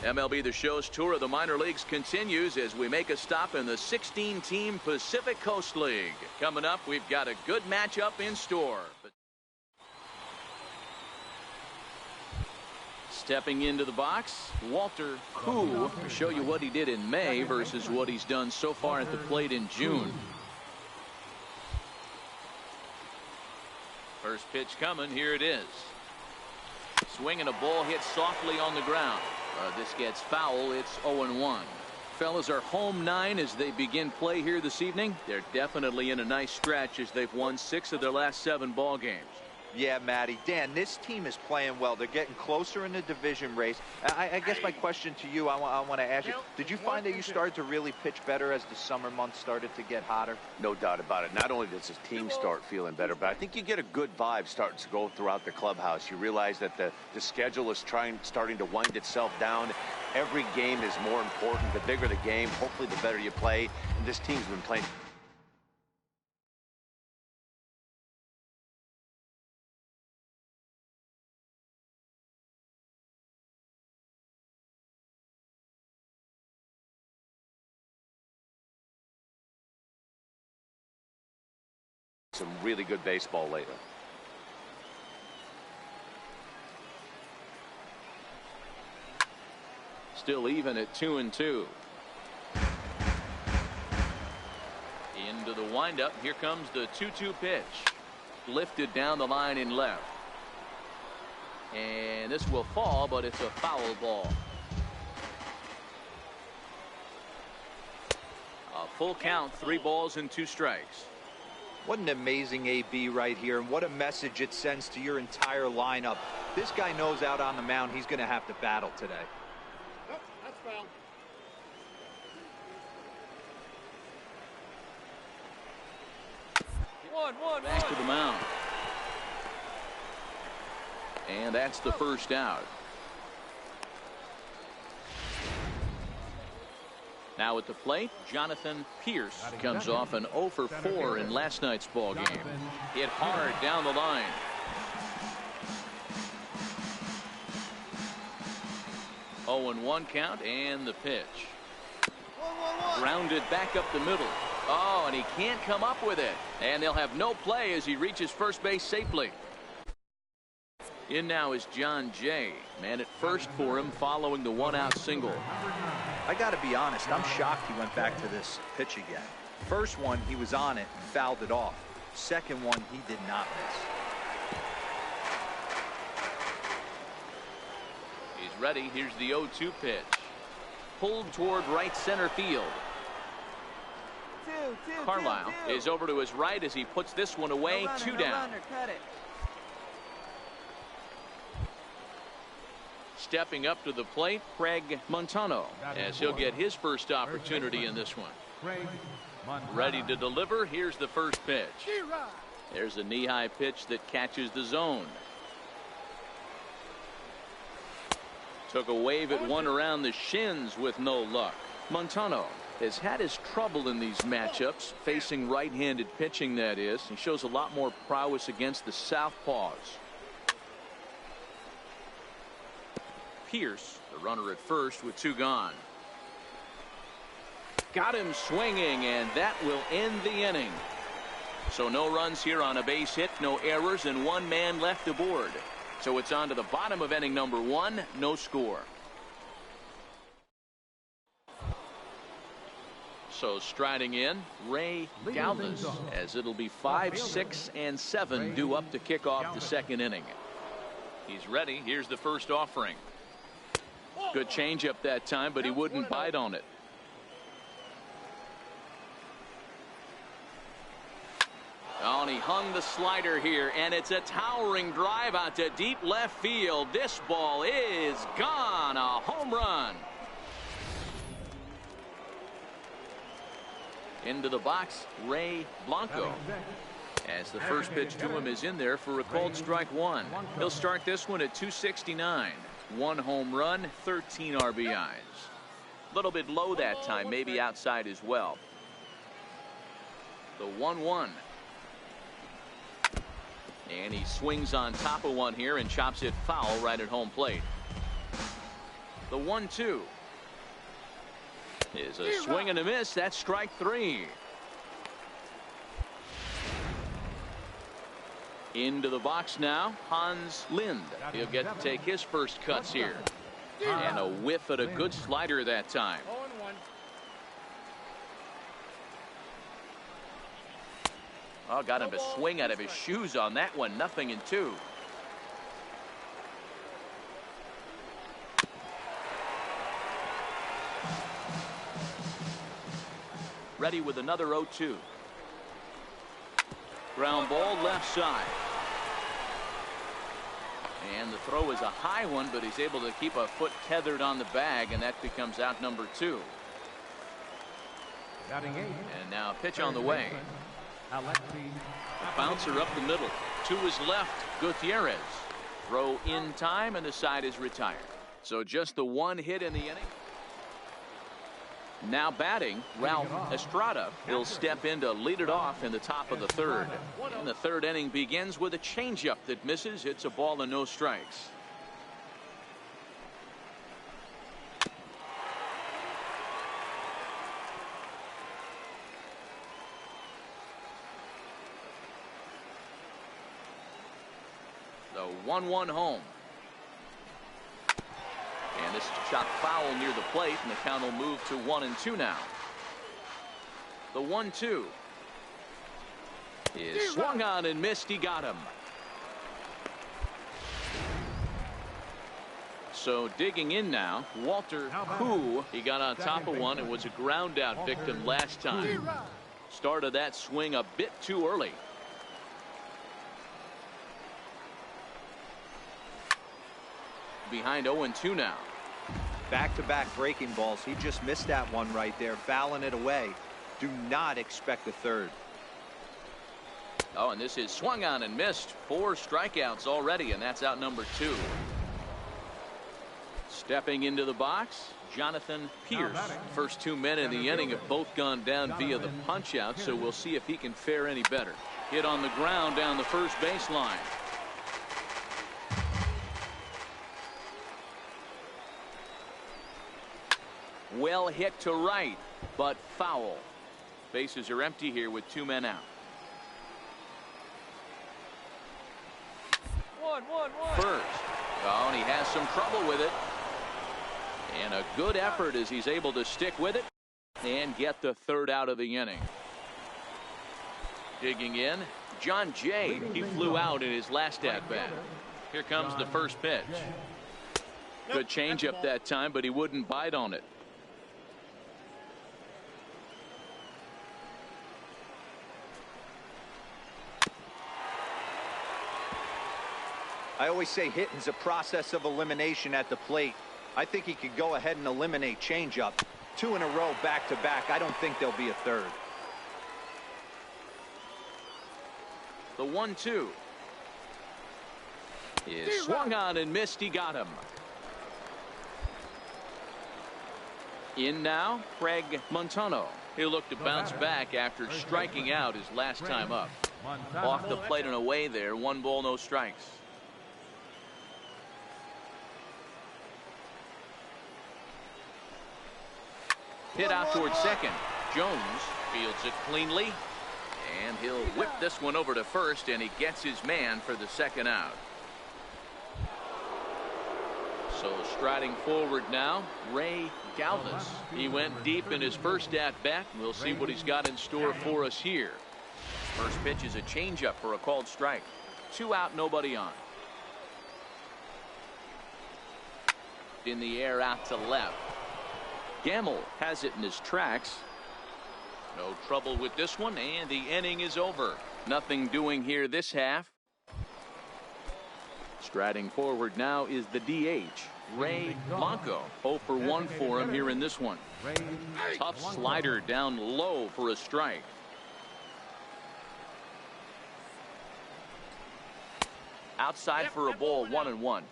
MLB The Show's tour of the minor leagues continues as we make a stop in the 16-team Pacific Coast League. Coming up, we've got a good matchup in store. Stepping into the box, Walter Koo, to show you what he did in May versus what he's done so far at the plate in June. First pitch coming. Here it is. Swinging, a ball hit softly on the ground. This gets foul. It's 0-1. Fellas are home 9 as they begin play here this evening. They're definitely in a nice stretch as they've won 6 of their last 7 ball games. Yeah, Matty. Dan, this team is playing well. They're getting closer in the division race. I guess my question to you, I want to ask you, did you find that you started to really pitch better as the summer months started to get hotter? No doubt about it. Not only does his team start feeling better, but I think you get a good vibe starting to go throughout the clubhouse. You realize that the schedule is starting to wind itself down. Every game is more important. The bigger the game, hopefully the better you play. And this team's been playing some really good baseball lately. Still even at 2-2. Into the windup. Here comes the 2-2 pitch. Lifted down the line in left. And this will fall, but it's a foul ball. A full count, 3 balls and 2 strikes. What an amazing AB right here, and what a message it sends to your entire lineup. This guy knows out on the mound he's going to have to battle today. Nope, that's foul. Back to the mound. And that's the first out. Now at the plate, Jonathan Pierce comes off an 0 for 4 in last night's ball game. Hit hard down the line. Oh, and 1 count, and the pitch. Grounded back up the middle. Oh, and he can't come up with it. And they'll have no play as he reaches first base safely. In now is John Jay. Man at first for him following the 1-out single. I got to be honest, I'm shocked he went back to this pitch again. First one, he was on it and fouled it off. Second one, he did not miss. He's ready. Here's the 0-2 pitch. Pulled toward right center field. Carlisle is over to his right as he puts this one away. 2 down. Stepping up to the plate, Craig Montano, as he'll get his first opportunity in this one. Ready to deliver. Here's the first pitch. There's a knee-high pitch that catches the zone. Took a wave at one around the shins with no luck. Montano has had his trouble in these matchups, facing right-handed pitching, that is. He shows a lot more prowess against the southpaws. Pierce, the runner at first with 2 gone. Got him swinging, and that will end the inning. So no runs here on a base hit, no errors, and 1 man left aboard. So it's on to the bottom of inning number 1, no score. So striding in, Ray Galvez, as it'll be 5, 6, and 7 due up to kick off the second inning. He's ready. Here's the first offering. Good changeup that time, but he wouldn't bite on it. Oh, and he hung the slider here, and it's a towering drive out to deep left field. This ball is gone. A home run. Into the box, Ray Blanco, as the first pitch to him is in there for a called strike 1. He'll start this one at 269. 1 home run, 13 RBIs. A little bit low that time, maybe outside as well. The 1-1. And he swings on top of one here and chops it foul right at home plate. The 1-2 is a swing and a miss. That's strike 3. Into the box now, Hans Lind. He'll get to take his first cuts here. And a whiff at a good slider that time. 0-1. Oh, got him to swing out of his shoes on that one. 0-2. Ready with another 0-2. Ground ball left side. And the throw is a high one, but he's able to keep a foot tethered on the bag, and that becomes out number 2. And now pitch on the way. A bouncer up the middle. 2 is left. Gutierrez. Throw in time, and the side is retired. So just the 1 hit in the inning. Now batting, Ralph Estrada. He'll step in to lead it off in the top of the 3rd. And the 3rd inning begins with a changeup that misses. It's a ball and no strikes. The 1-1 home. And this is shot foul near the plate, and the count will move to 1-2 now. The 1-2 is swung on and missed. He got him. So digging in now, Walter Koo. He got on top of one and was a ground out victim last time. Started that swing a bit too early. Behind 0-2 now. Back-to-back breaking balls. He just missed that one right there, fouling it away. Do not expect a 3rd. Oh, and this is swung on and missed. 4 strikeouts already, and that's out number 2. Stepping into the box, Jonathan Pierce. First 2 men in the inning have both gone down via the punch-out, so we'll see if he can fare any better. Hit on the ground down the first baseline. Well hit to right, but foul. Bases are empty here with 2 men out. 1-1-1. First. Oh, and he has some trouble with it. And a good effort as he's able to stick with it and get the 3rd out of the inning. Digging in, John Jay. He flew out in his last at-bat. Here comes the first pitch. Good changeup that time, but he wouldn't bite on it. I always say hitting's a process of elimination at the plate. I think he could go ahead and eliminate changeup. 2 in a row back-to-back. I don't think there'll be a 3rd. The 1-2 is swung on and missed. He got him. In now, Craig Montano. He'll look to bounce back after striking out his last time up. Off the plate and away there. 1 ball, no strikes. Hit out towards second. Jones fields it cleanly, and he'll whip this one over to first, and he gets his man for the 2nd out. So striding forward now, Ray Galvis. He went deep in his first at-bat. We'll see what he's got in store for us here. First pitch is a changeup for a called strike. 2 out, nobody on. In the air out to left. Gamble has it in his tracks. No trouble with this one, and the inning is over. Nothing doing here this half. Striding forward now is the DH, Ray Blanco. 0 for 1 for him here in this one. Tough slider down low for a strike. Outside for a ball, 1-1.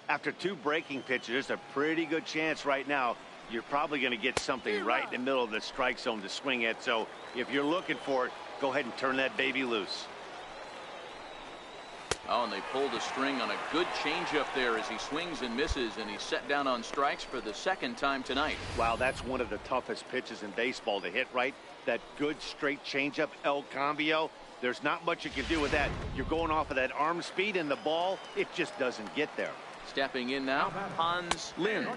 After 2 breaking pitches, there's a pretty good chance right now you're probably going to get something right in the middle of the strike zone to swing at. So if you're looking for it, go ahead and turn that baby loose. Oh, and they pulled a string on a good changeup there as he swings and misses, and he's set down on strikes for the second time tonight. Wow, that's one of the toughest pitches in baseball to hit, right? That good straight changeup, El Cambio. There's not much you can do with that. You're going off of that arm speed, and the ball, it just doesn't get there. Stepping in now, Hans Lind,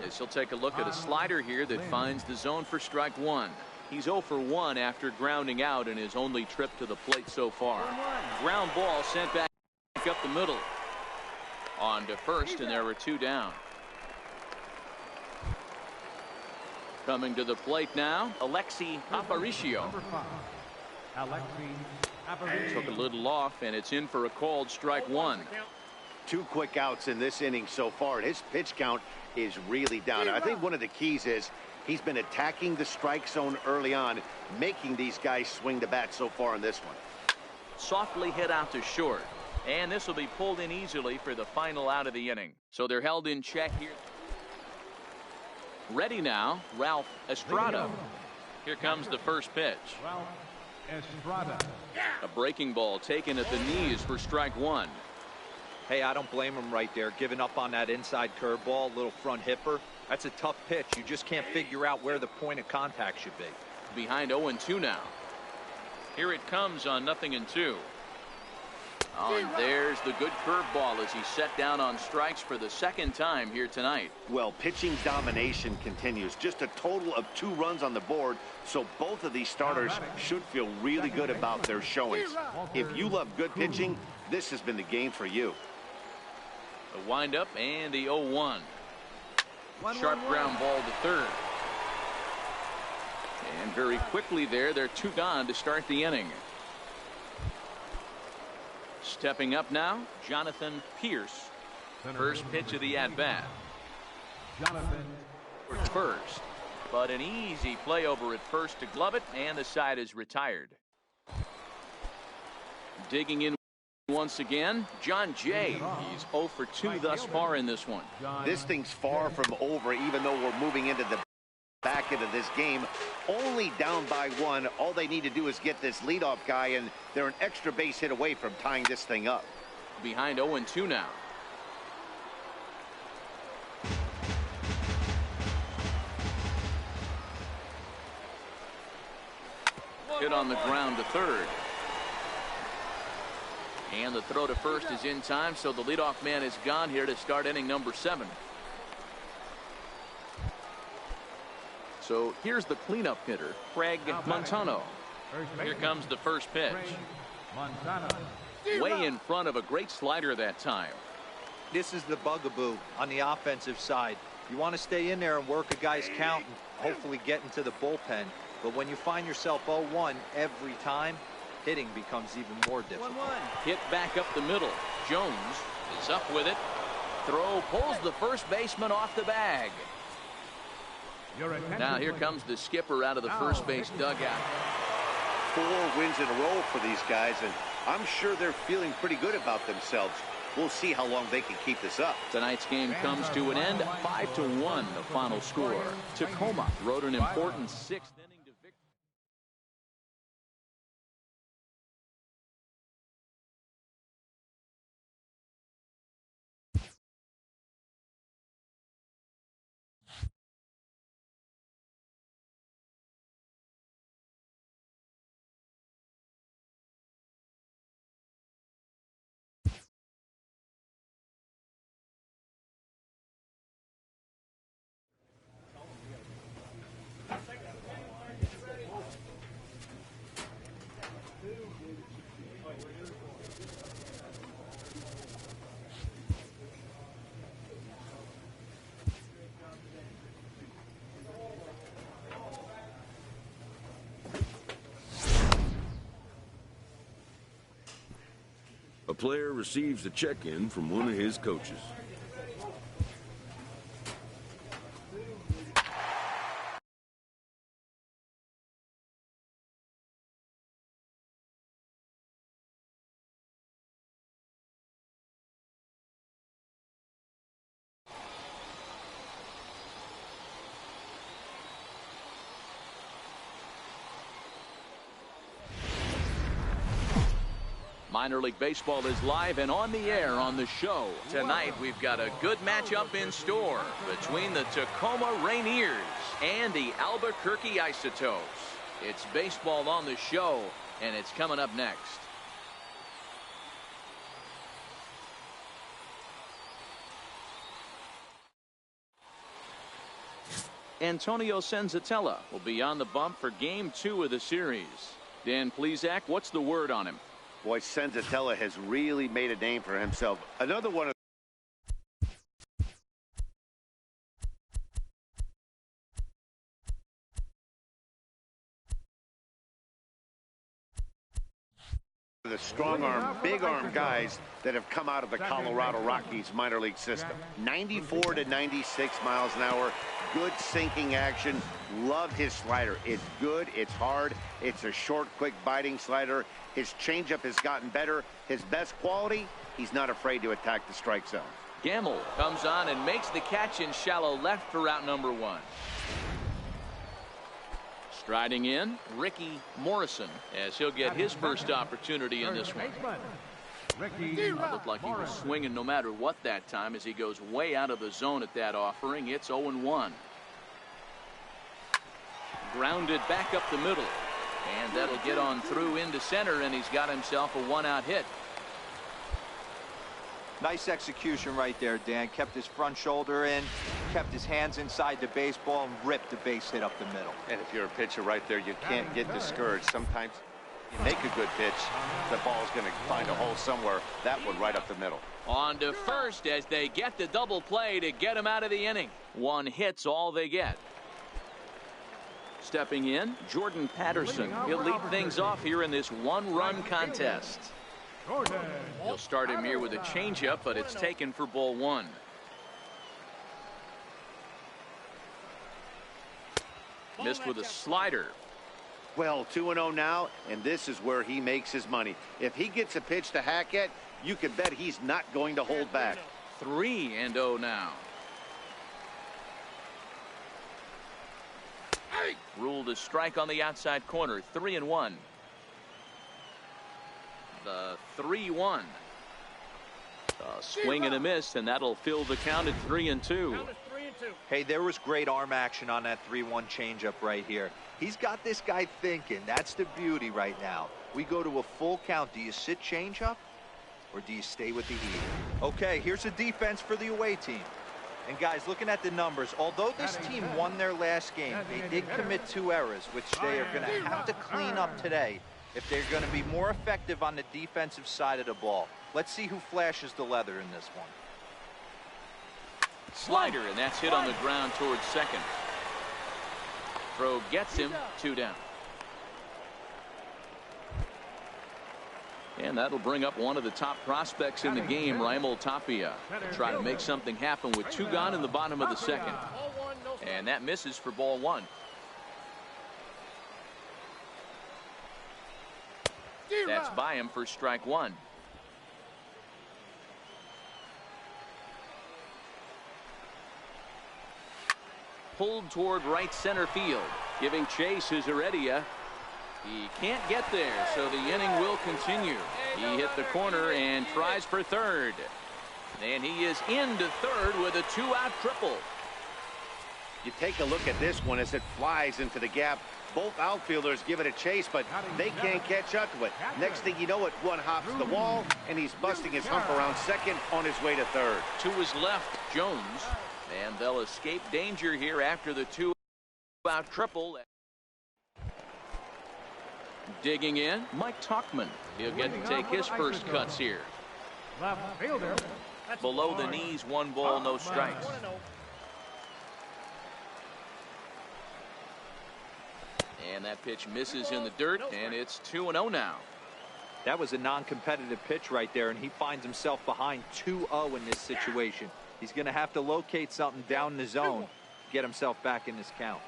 as he'll take a look at a slider here that finds the zone for strike one. He's 0 for 1 after grounding out in his only trip to the plate so far. Ground ball sent back up the middle. On to first, and there were 2 down. Coming to the plate now, Alexi Aparicio. Took a little off, and it's in for a called strike one. 2 quick outs in this inning so far, and his pitch count is really down. I think one of the keys is he's been attacking the strike zone early on, making these guys swing the bat so far in this one. Softly hit out to short, and this will be pulled in easily for the final out of the inning. So they're held in check here. Ready now, Ralph Estrada. Here comes the first pitch. A breaking ball taken at the knees for strike one. Hey, I don't blame him right there, giving up on that inside curveball, little front hipper. That's a tough pitch. You just can't figure out where the point of contact should be. Behind 0-2 now. Here it comes on 0-2. Oh, and there's the good curveball as he's set down on strikes for the second time here tonight. Well, pitching domination continues. Just a total of 2 runs on the board, so both of these starters should feel really good about their showings. If you love good pitching, this has been the game for you. The windup and the 0-1. Sharp ground ball to third. And very quickly there, they're 2 gone to start the inning. Stepping up now, Jonathan Pierce. First pitch of the at-bat. First, but an easy play over at first to glove it, and the side is retired. Digging in once again, John Jay. He's 0 for 2 thus far in this one. This thing's far from over, even though we're moving into the back end of this game. Only down by 1. All they need to do is get this leadoff guy, and they're an extra base hit away from tying this thing up. Behind 0-2 now. Hit on the ground to third. And the throw to first is in time, so the leadoff man is gone here to start inning number 7. So here's the cleanup hitter, Craig Montano. Here comes the first pitch. Way in front of a great slider that time. This is the bugaboo on the offensive side. You want to stay in there and work a guy's count and hopefully get into the bullpen. But when you find yourself 0-1 every time, hitting becomes even more difficult. Hit back up the middle. Jones is up with it. Throw pulls the first baseman off the bag. Now here comes the skipper out of the first base dugout. 4 wins in a row for these guys, and I'm sure they're feeling pretty good about themselves. We'll see how long they can keep this up. Tonight's game comes to an end, 5-1 the final score. Tacoma wrote an important 6th inning to victory. A player receives a check-in from one of his coaches. Minor League Baseball is live and on the air on the show. Tonight we've got a good matchup in store between the Tacoma Rainiers and the Albuquerque Isotopes. It's baseball on the show, and it's coming up next. Antonio Senzatella will be on the bump for Game 2 of the series. Dan Plesac, what's the word on him? Boy, Senzatella has really made a name for himself. Another one of the strong arm, big arm guys that have come out of the Colorado Rockies minor league system. 94 to 96 miles an hour. Good sinking action. Loved his slider. It's good. It's hard. It's a short, quick biting slider. His changeup has gotten better. His best quality, he's not afraid to attack the strike zone. Gamble comes on and makes the catch in shallow left for out number 1. Striding in, Ricky Morrison, as he'll get his first opportunity in this one. It looked like he was swinging no matter what that time as he goes way out of the zone at that offering. It's 0-1. Grounded back up the middle. And that'll get on through into center, and he's got himself a 1-out hit. Nice execution right there, Dan. Kept his front shoulder in, kept his hands inside the baseball, and ripped the base hit up the middle. And if you're a pitcher right there, you can't get discouraged. Sometimes you make a good pitch, the ball's going to find a hole somewhere. That one right up the middle. On to first as they get the double play to get him out of the inning. 1 hit's all they get. Stepping in, Jordan Patterson. He'll lead things off here in this 1-run contest. He'll start him here with a changeup, but it's taken for ball 1. Missed with a slider. Well, 2-0 now, and this is where he makes his money. If he gets a pitch to hack at, you can bet he's not going to hold back. 3-0 now. Ruled a strike on the outside corner. 3-1. The 3-1. A swing and a miss, and that'll fill the count at 3-2. Hey, there was great arm action on that 3-1 changeup right here. He's got this guy thinking. That's the beauty right now. We go to a full count. Do you sit changeup, or do you stay with the heat? Okay, here's the defense for the away team. And guys, looking at the numbers, although this team won their last game, they did commit 2 errors, which they are going to have to clean up today if they're going to be more effective on the defensive side of the ball. Let's see who flashes the leather in this one. Slider, and that's hit on the ground towards second. Throw gets him. 2 down. And that'll bring up one of the top prospects in the game, Raimel Tapia. Try to make something happen with 2 gone in the bottom of the second. And that misses for ball 1. That's by him for strike 1. Pulled toward right center field. Giving chase is Heredia. He can't get there, so the inning will continue. He hit the corner and tries for third. And he is into third with a 2-out triple. You take a look at this one as it flies into the gap. Both outfielders give it a chase, but they can't catch up to it. Next thing you know it, one hops the wall, and he's busting his hump around second on his way to third. To his left, Jones. And they'll escape danger here after the 2-out triple. Digging in, Mike Tauchman. He'll get to take his first cuts here. Below the knees, 1 ball, no strikes. And that pitch misses in the dirt, and it's 2-0 now. That was a non-competitive pitch right there, and he finds himself behind 2-0 in this situation. He's going to have to locate something down the zone, get himself back in this count.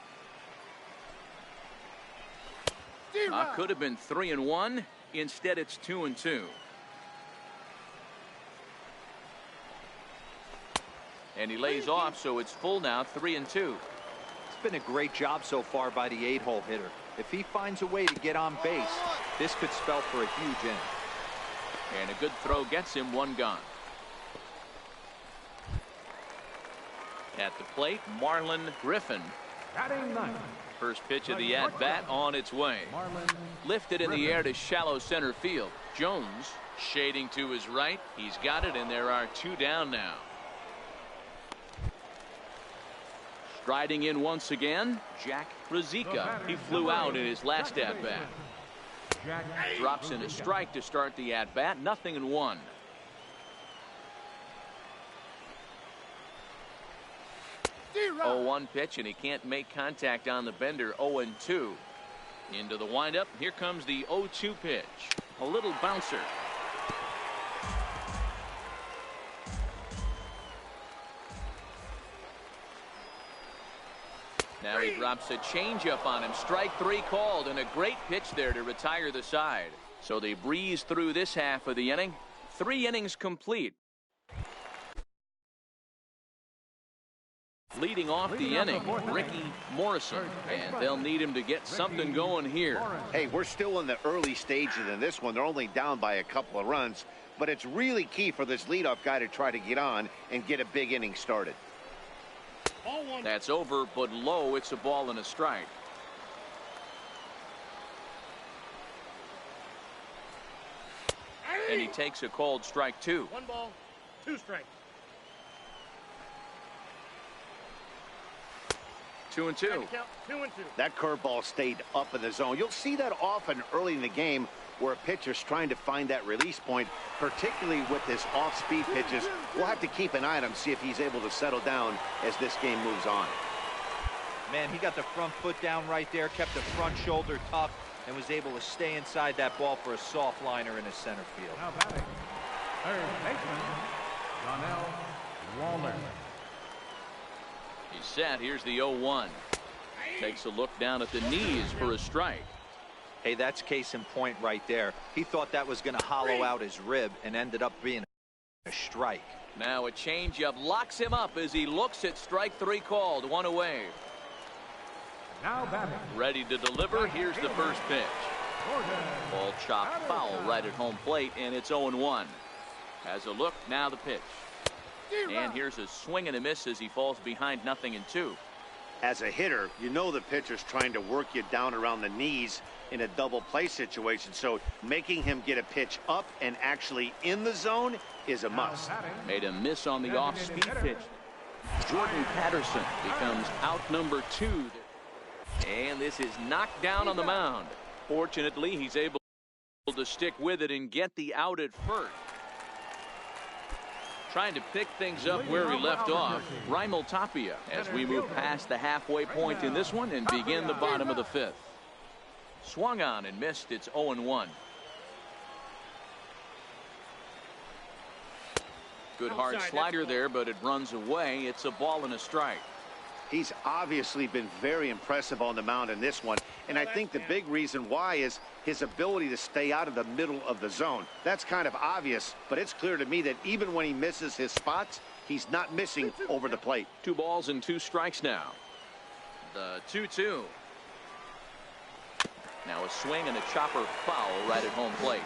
Could have been 3-1. Instead, it's 2-2. And he lays off, so it's full now, 3-2. It's been a great job so far by the 8-hole hitter. If he finds a way to get on base, this could spell for a huge inning. And a good throw gets him one gone. At the plate, Marlon Griffin. First pitch of the at-bat on its way. Lifted in the air to shallow center field. Jones shading to his right. He's got it, and there are two down now. Striding in once again, Jack Ruzicka. He flew out in his last at-bat. Drops in a strike to start the at-bat. 0-1. Oh, 1 pitch, and he can't make contact on the bender. 0-2. Into the windup. Here comes the 0-2 pitch. A little bouncer. Now he drops a changeup on him. Strike 3 called, and a great pitch there to retire the side. So they breeze through this half of the inning. 3 innings complete. Leading off the inning, Ricky Morrison, and they'll need him to get something going here. Hey, we're still in the early stages in this one. They're only down by a couple of runs, but it's really key for this leadoff guy to try to get on and get a big inning started. That's over, but low. It's a ball and a strike. And he takes a called strike 2. 1 ball, 2 strikes. 2-2. That curveball stayed up in the zone. You'll see that often early in the game where a pitcher's trying to find that release point, particularly with his off-speed pitches. We'll have to keep an eye on him, see if he's able to settle down as this game moves on. Man, he got the front foot down right there, kept the front shoulder tough, and was able to stay inside that ball for a soft liner in his center field. Now batting, third baseman, Donnell Waller. He's set. Here's the 0-1. Takes a look down at the knees for a strike. Hey, that's case in point right there. He thought that was going to hollow out his rib and ended up being a strike. Now a changeup locks him up as he looks at strike 3 called. 1 away. Now batting. Ready to deliver. Here's the first pitch. Ball chopped foul right at home plate, and it's 0-1. Has a look. Now the pitch. And here's a swing and a miss as he falls behind 0-2. As a hitter, you know the pitcher's trying to work you down around the knees in a double play situation, so making him get a pitch up and actually in the zone is a must. Made a miss on the off-speed pitch. Jordan Patterson becomes out number 2. And this is knocked down on the mound. Fortunately, he's able to stick with it and get the out at first. Trying to pick things up where we left off, Raimel Tapia, as we move past the halfway point in this one and begin the bottom of the 5th. Swung on and missed. It's 0-1. Good hard slider there, but it runs away. It's a ball and a strike. He's obviously been very impressive on the mound in this one, and I think the big reason why is his ability to stay out of the middle of the zone. That's kind of obvious, but it's clear to me that even when he misses his spots, he's not missing over the plate. 2 balls and 2 strikes now. The 2-2. Now a swing and a chopper foul right at home plate.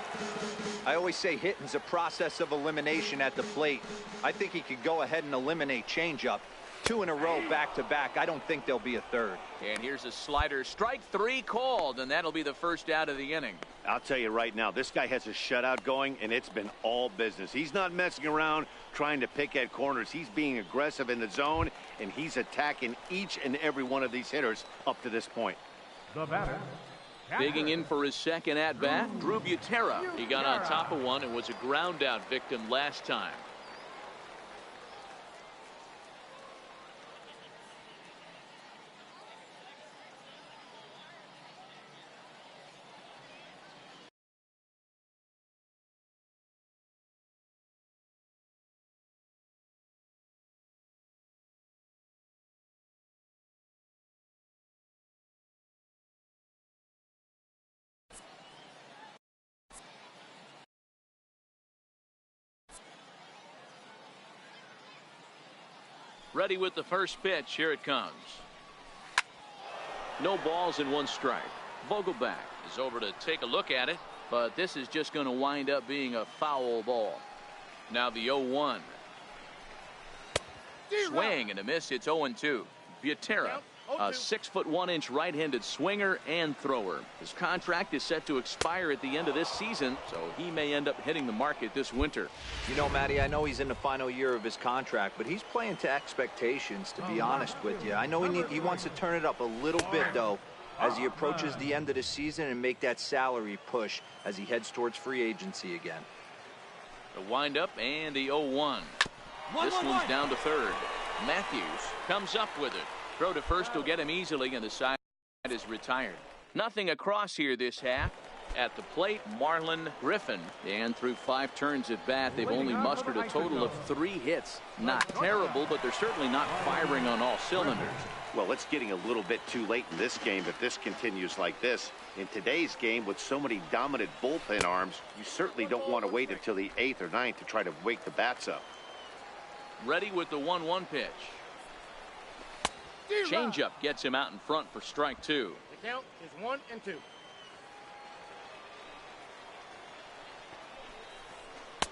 I always say hitting's a process of elimination at the plate. I think he could go ahead and eliminate changeup. 2 in a row back-to-back. I don't think there'll be a third. And here's a slider. Strike 3 called, and that'll be the first out of the inning. I'll tell you right now, this guy has a shutout going, and it's been all business. He's not messing around trying to pick at corners. He's being aggressive in the zone, and he's attacking each and every one of these hitters up to this point. The batter. Digging in for his second at-bat, Drew Butera. He got on top of one and was a ground-out victim last time. Ready with the first pitch. Here it comes. No balls and 1 strike. Vogelback is over to take a look at it. but this is just going to wind up being a foul ball. Now the 0-1. Swing and a miss. It's 0-2. Butera, a 6'1" right-handed swinger and thrower. His contract is set to expire at the end of this season, so he may end up hitting the market this winter. You know, Matty, I know he's in the final year of his contract, but he's playing to expectations, to be honest with you. I know he wants to turn it up a little bit, though, as he approaches the end of the season and make that salary push as he heads towards free agency again. The windup and the 0-1. This one's down to third. Matthews comes up with it. Throw to first will get him easily, and the side is retired. Nothing across here this half. At the plate, Marlon Griffin. And through 5 turns at bat, they've only mustered a total of 3 hits. Not terrible, but they're certainly not firing on all cylinders. Well, it's getting a little bit too late in this game if this continues like this. In today's game, with so many dominant bullpen arms, you certainly don't want to wait until the 8th or 9th to try to wake the bats up. Ready with the 1-1 pitch. Changeup gets him out in front for strike 2. The count is 1-2.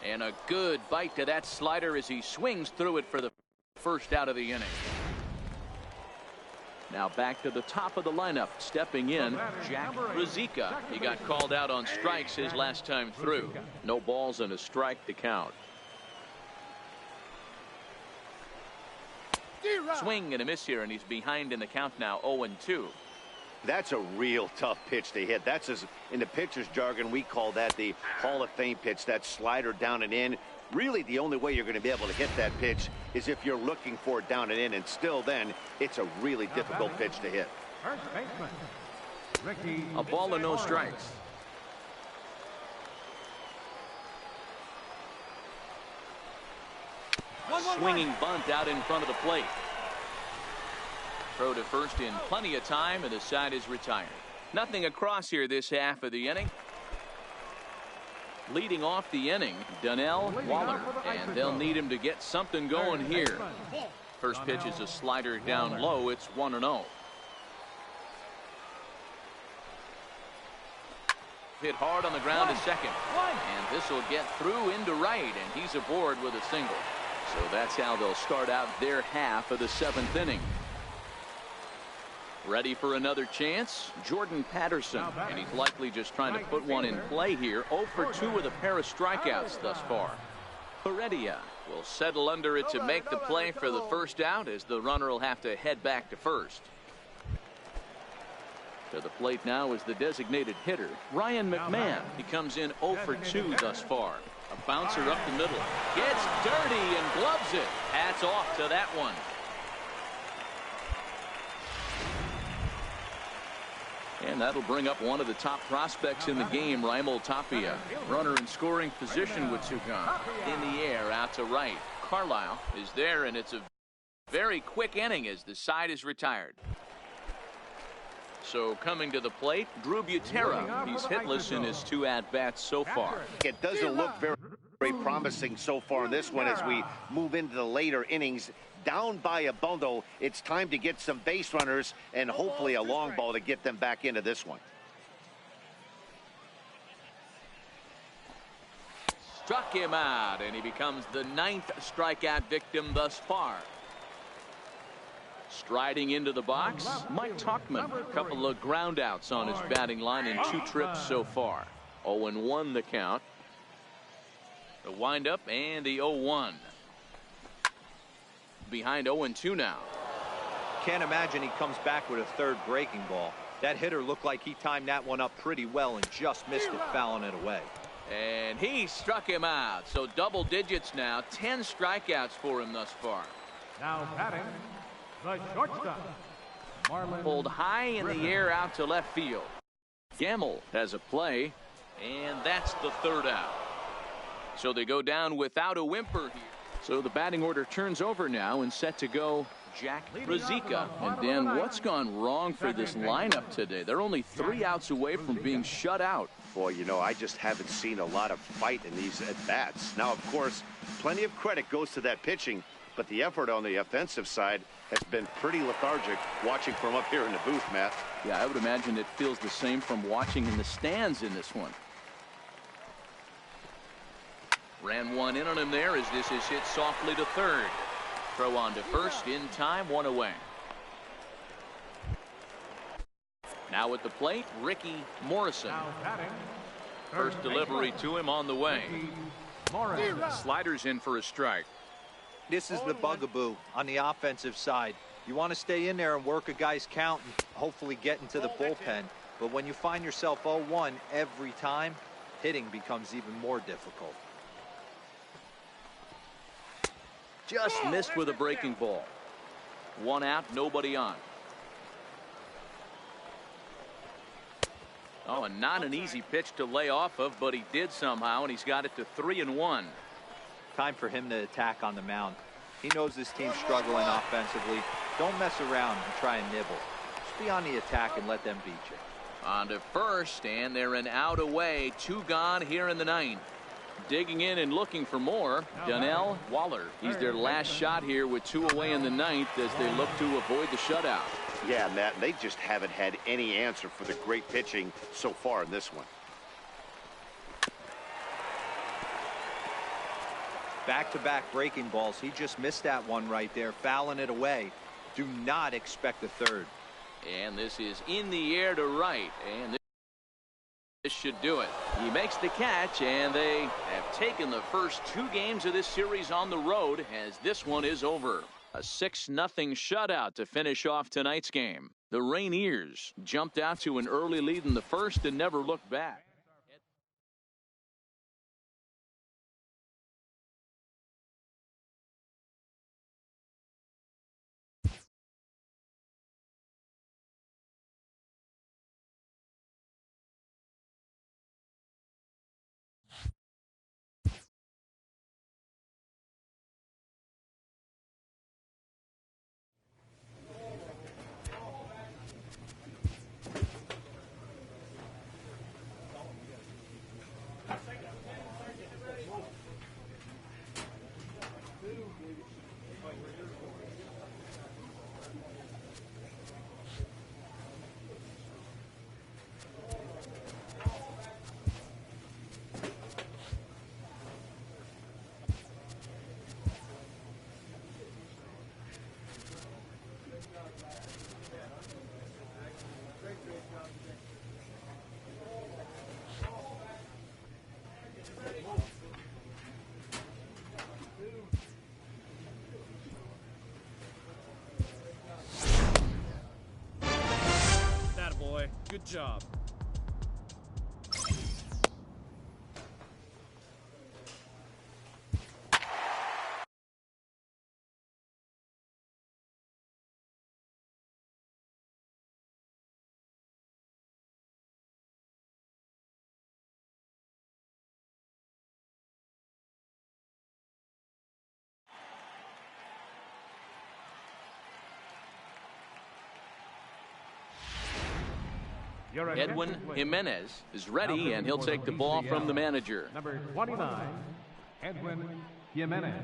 And a good bite to that slider as he swings through it for the first out of the inning. Now back to the top of the lineup. Stepping in, Jack Rizika. He got called out on strikes his last time through. No balls and a strike to count. Swing and a miss here, and he's behind in the count now, 0-2. That's a real tough pitch to hit. That's, as in the pitcher's jargon, we call that the Hall of Fame pitch. That slider down and in. Really, the only way you're going to be able to hit that pitch is if you're looking for it down and in, and still then, it's a really difficult pitch to hit. First baseman, Ricky. A ball and no strikes. Swinging bunt out in front of the plate. Throw to first in plenty of time, and the side is retired. Nothing across here this half of the inning. Leading off the inning, Donnell Waller, and they'll need him to get something going here. First pitch is a slider down low. It's 1-0. Hit hard on the ground to second, and this will get through into right, and he's aboard with a single. So that's how they'll start out their half of the 7th inning. Ready for another chance? Jordan Patterson, and he's likely just trying to put one in play here. 0 for 2 with a pair of strikeouts thus far. Heredia will settle under it to make the play for the first out, as the runner will have to head back to first. To the plate now is the designated hitter, Ryan McMahon. He comes in 0 for 2 thus far. A bouncer up the middle. Gets dirty and gloves it. Hats off to that one. And that'll bring up one of the top prospects in the game, Raimel Tapia. Runner in scoring position with 2 gone. In the air, out to right. Carlisle is there, and it's a very quick inning as the side is retired. So coming to the plate, Drew Butera. He's hitless in his 2 at-bats so far. It doesn't look very promising so far in this one as we move into the later innings. Down by a bundle, it's time to get some base runners and hopefully a long ball to get them back into this one. Struck him out, and he becomes the 9th strikeout victim thus far. Striding into the box, Mike Tauchman. A couple of groundouts on his batting line in 2 trips so far. 0-1 the count. The windup and the 0-1. Behind 0-2 now. Can't imagine he comes back with a 3rd breaking ball. That hitter looked like he timed that one up pretty well and just missed it, fouling it away. And he struck him out. So double digits now. 10 strikeouts for him thus far. Now batting, the shortstop, Marlon. Pulled high in the air out to left field. Gamble has a play, and that's the 3rd out. So they go down without a whimper here. So the batting order turns over now, and set to go Jack Rizika. And Dan, what's gone wrong for this lineup today? They're only 3 outs away from being shut out. Boy, you know, I just haven't seen a lot of fight in these at-bats. Now, of course, plenty of credit goes to that pitching, but the effort on the offensive side has been pretty lethargic watching from up here in the booth, Matt. Yeah, I would imagine it feels the same from watching in the stands in this one. Ran one in on him there as this is hit softly to third. Throw on to first in time, one away. Now at the plate, Ricky Morrison. Now batting, First delivery to him on the way. Ricky Morrison. Sliders in for a strike. This is the bugaboo on the offensive side. You want to stay in there and work a guy's count and hopefully get into the bullpen. But when you find yourself 0-1 every time, hitting becomes even more difficult. Just missed with a breaking ball. One out, nobody on. Oh, and not an easy pitch to lay off of, but he did somehow, and he's got it to 3-1. Time for him to attack on the mound. He knows this team's struggling offensively. Don't mess around and try and nibble. Just be on the attack and let them beat you. On to first, and they're an out away. 2 gone here in the 9th. Digging in and looking for more, Donnell Waller. He's their last shot here with 2 away in the 9th as they look to avoid the shutout. Yeah, Matt, they just haven't had any answer for the great pitching so far in this one. Back-to-back breaking balls. He just missed that one right there, fouling it away. Do not expect a third. And this is in the air to right, and this should do it. He makes the catch, and they have taken the first 2 games of this series on the road as this one is over. A 6-0 shutout to finish off tonight's game. The Rainiers jumped out to an early lead in the first and never looked back. Attaboy. Good job. Your Edwin attention, please. Jimenez is ready, and he'll take the ball from the manager. Number 29, Edwin Jimenez.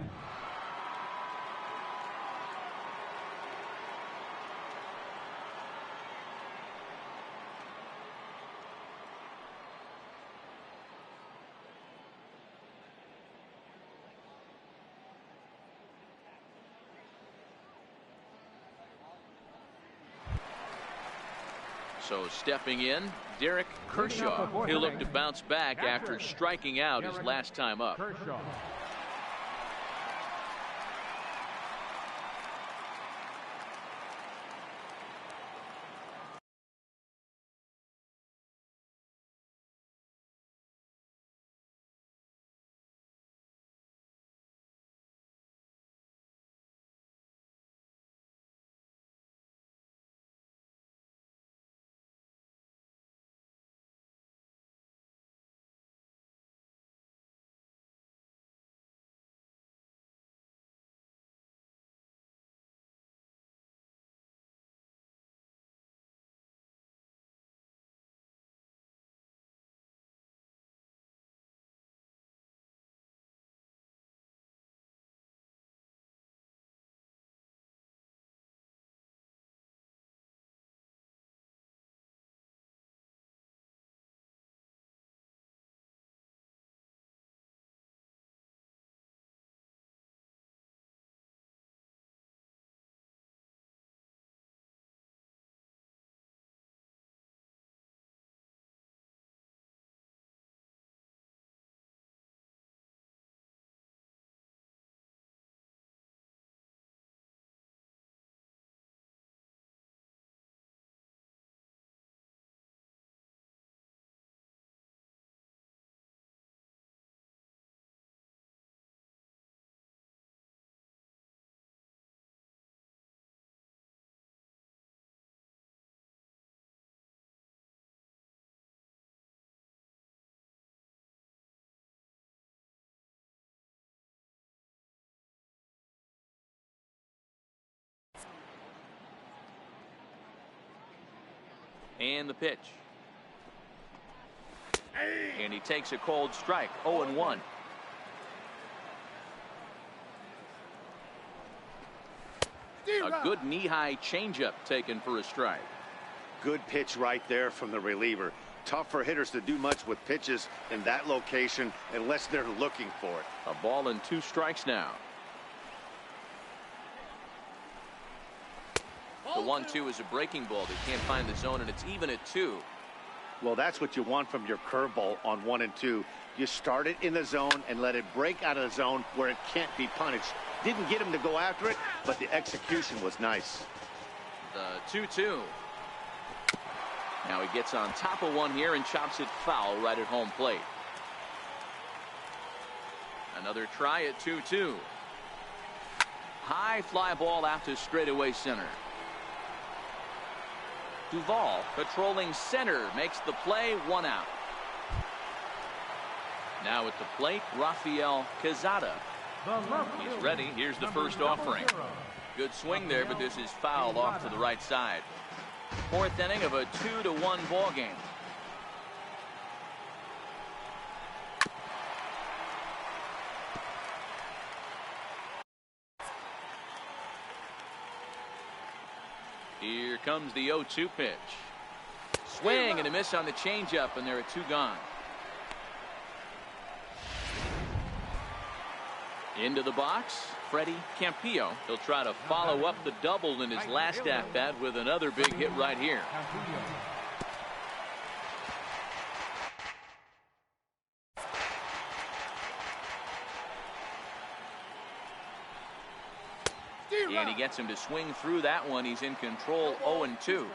So stepping in, Derek Kershaw. He'll look to bounce back after striking out his last time up. Kershaw. And the pitch. And he takes a cold strike. 0-1. A good knee-high changeup taken for a strike. Good pitch right there from the reliever. Tough for hitters to do much with pitches in that location unless they're looking for it. A ball and 2 strikes now. The 1-2 is a breaking ball. They can't find the zone, and it's even at 2. Well, that's what you want from your curveball on 1 and 2. You start it in the zone and let it break out of the zone where it can't be punished. Didn't get him to go after it, but the execution was nice. The 2-2. Now he gets on top of one here and chops it foul right at home plate. Another try at 2-2. High fly ball out to straightaway center. Duvall patrolling center makes the play, 1 out. Now at the plate, Rafael Quezada. He's ready. Here's the first offering. Good swing there, but this is fouled off to the right side. 4th inning of a 2-1 ball game. Here comes the 0-2 pitch. Swing and a miss on the changeup, and there are 2 gone. Into the box, Freddie Campillo. He'll try to follow up the double in his last at-bat with another big hit right here. And he gets him to swing through that one. He's in control, 0-2.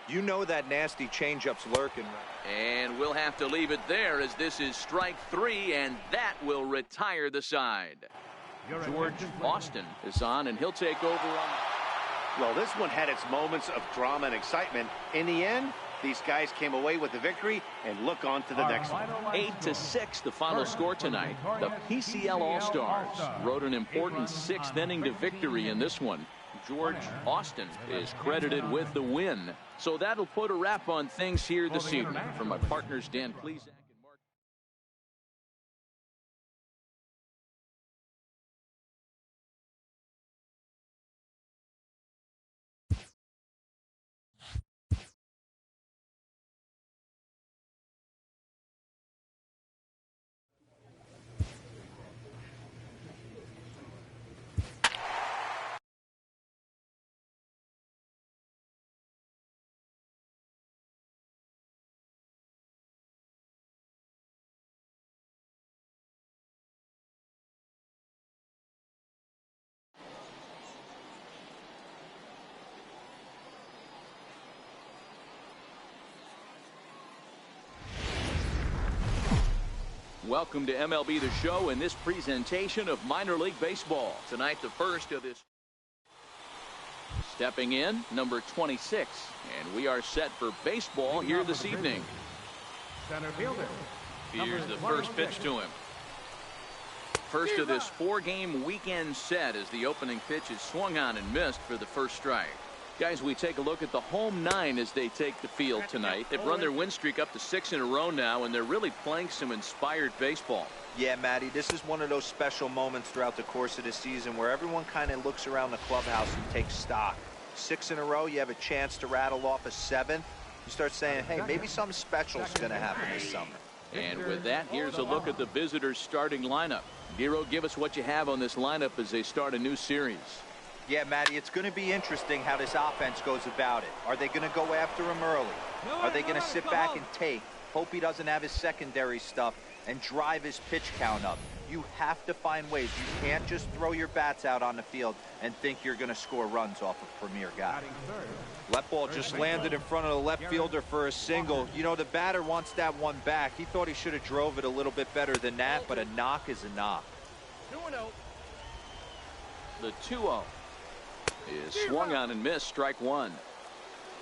You know that nasty changeup's lurking. And we'll have to leave it there as this is strike 3, and that will retire the side. George Austin is on, and he'll take over on. Well, this one had its moments of drama and excitement. In the end, these guys came away with the victory, and look on to the next one. 8-6, the final score tonight. The PCL All-Stars rode an important 6th inning to victory in this one. George Austin is credited with the win. So that'll put a wrap on things here this evening. From my partners, Dan Playz and Mark. Welcome to MLB The Show and this presentation of minor league baseball. Tonight, the first of this. Stepping in, number 26. And we are set for baseball here this evening. Center fielder. Here's the first pitch to him. First of this 4-game weekend set as the opening pitch is swung on and missed for the first strike. Guys, we take a look at the home 9 as they take the field tonight. They've run their win streak up to 6 in a row now, and they're really playing some inspired baseball. Yeah, Matty, this is one of those special moments throughout the course of the season where everyone kind of looks around the clubhouse and takes stock. 6 in a row, you have a chance to rattle off a 7th. You start saying, hey, maybe something special is going to happen this summer. And with that, here's a look at the visitors' starting lineup. Giro, give us what you have on this lineup as they start a new series. Yeah, Matty, it's going to be interesting how this offense goes about it. Are they going to go after him early? Are they going to sit back and take, hope he doesn't have his secondary stuff, and drive his pitch count up? You have to find ways. You can't just throw your bats out on the field and think you're going to score runs off a premier guy. Left ball just landed in front of the left fielder for a single. You know, the batter wants that one back. He thought he should have drove it a little bit better than that, but a knock is a knock. The 2-0 is swung on and missed, strike 1.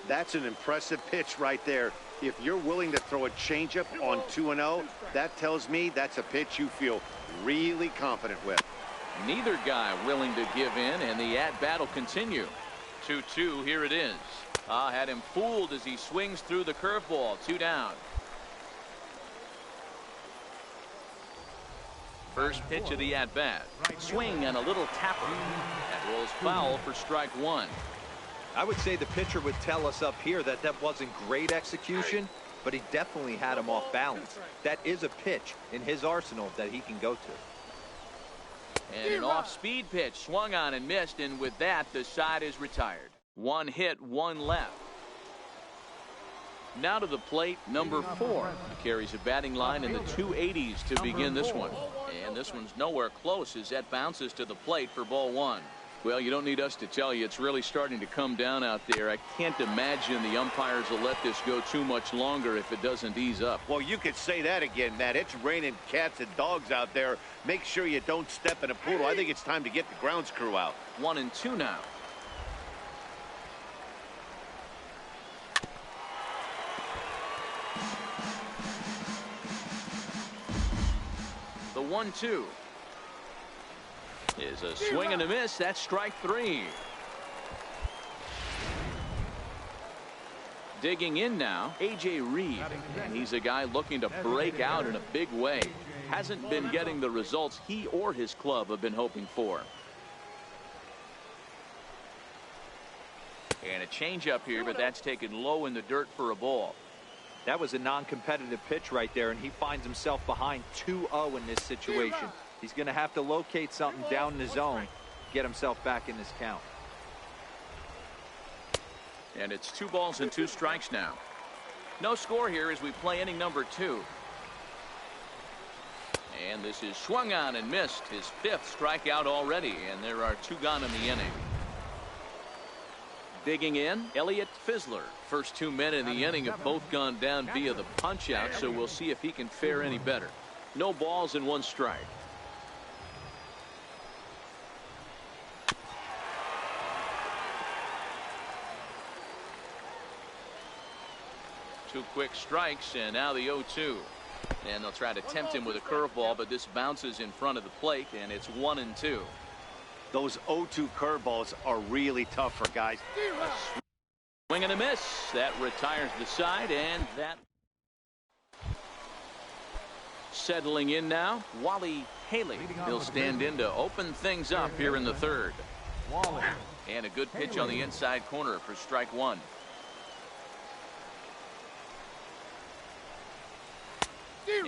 That's an impressive pitch right there. If you're willing to throw a changeup on 2-0, that tells me that's a pitch you feel really confident with. Neither guy willing to give in, and the at-bat will continue. 2-2, here it is. Had him fooled as he swings through the curveball. 2 down. First pitch of the at-bat. Swing and a little tapper. That rolls foul for strike 1. I would say the pitcher would tell us up here that that wasn't great execution, but he definitely had him off balance. That is a pitch in his arsenal that he can go to. And an off-speed pitch swung on and missed, and with that, the side is retired. 1 hit, 1 left. Now to the plate, number 4. He carries a batting line in the 280s to begin this one. And this one's nowhere close as that bounces to the plate for ball 1. Well, you don't need us to tell you it's really starting to come down out there. I can't imagine the umpires will let this go too much longer if it doesn't ease up. Well, you could say that again, Matt. It's raining cats and dogs out there. Make sure you don't step in a poodle. I think it's time to get the grounds crew out. 1-2 now. The 1-2 is a swing and a miss. That's strike 3. Digging in now, A.J. Reed, and he's a guy looking to break out in a big way. Hasn't been getting the results he or his club have been hoping for. And a changeup here, but that's taken low in the dirt for a ball. That was a non-competitive pitch right there, and he finds himself behind 2-0 in this situation. He's going to have to locate something down in the zone, get himself back in this count. And it's 2 balls and 2 strikes now. No score here as we play inning number 2. And this is swung on and missed. His 5th strikeout already, and there are 2 gone in the inning. Digging in, Elliott Fizzler. First 2 men in the inning have both gone down via the punch out, so we'll see if he can fare any better. No balls and 1 strike. Two quick strikes, and now the 0-2. And they'll try to tempt him with a curveball, but this bounces in front of the plate, and it's 1-2. Those 0-2 curveballs are really tough for guys. Swing and a miss. That retires the side, and that. Settling in now, Wally Haley. He'll stand in to open things up here in the 3rd. And a good pitch on the inside corner for strike 1.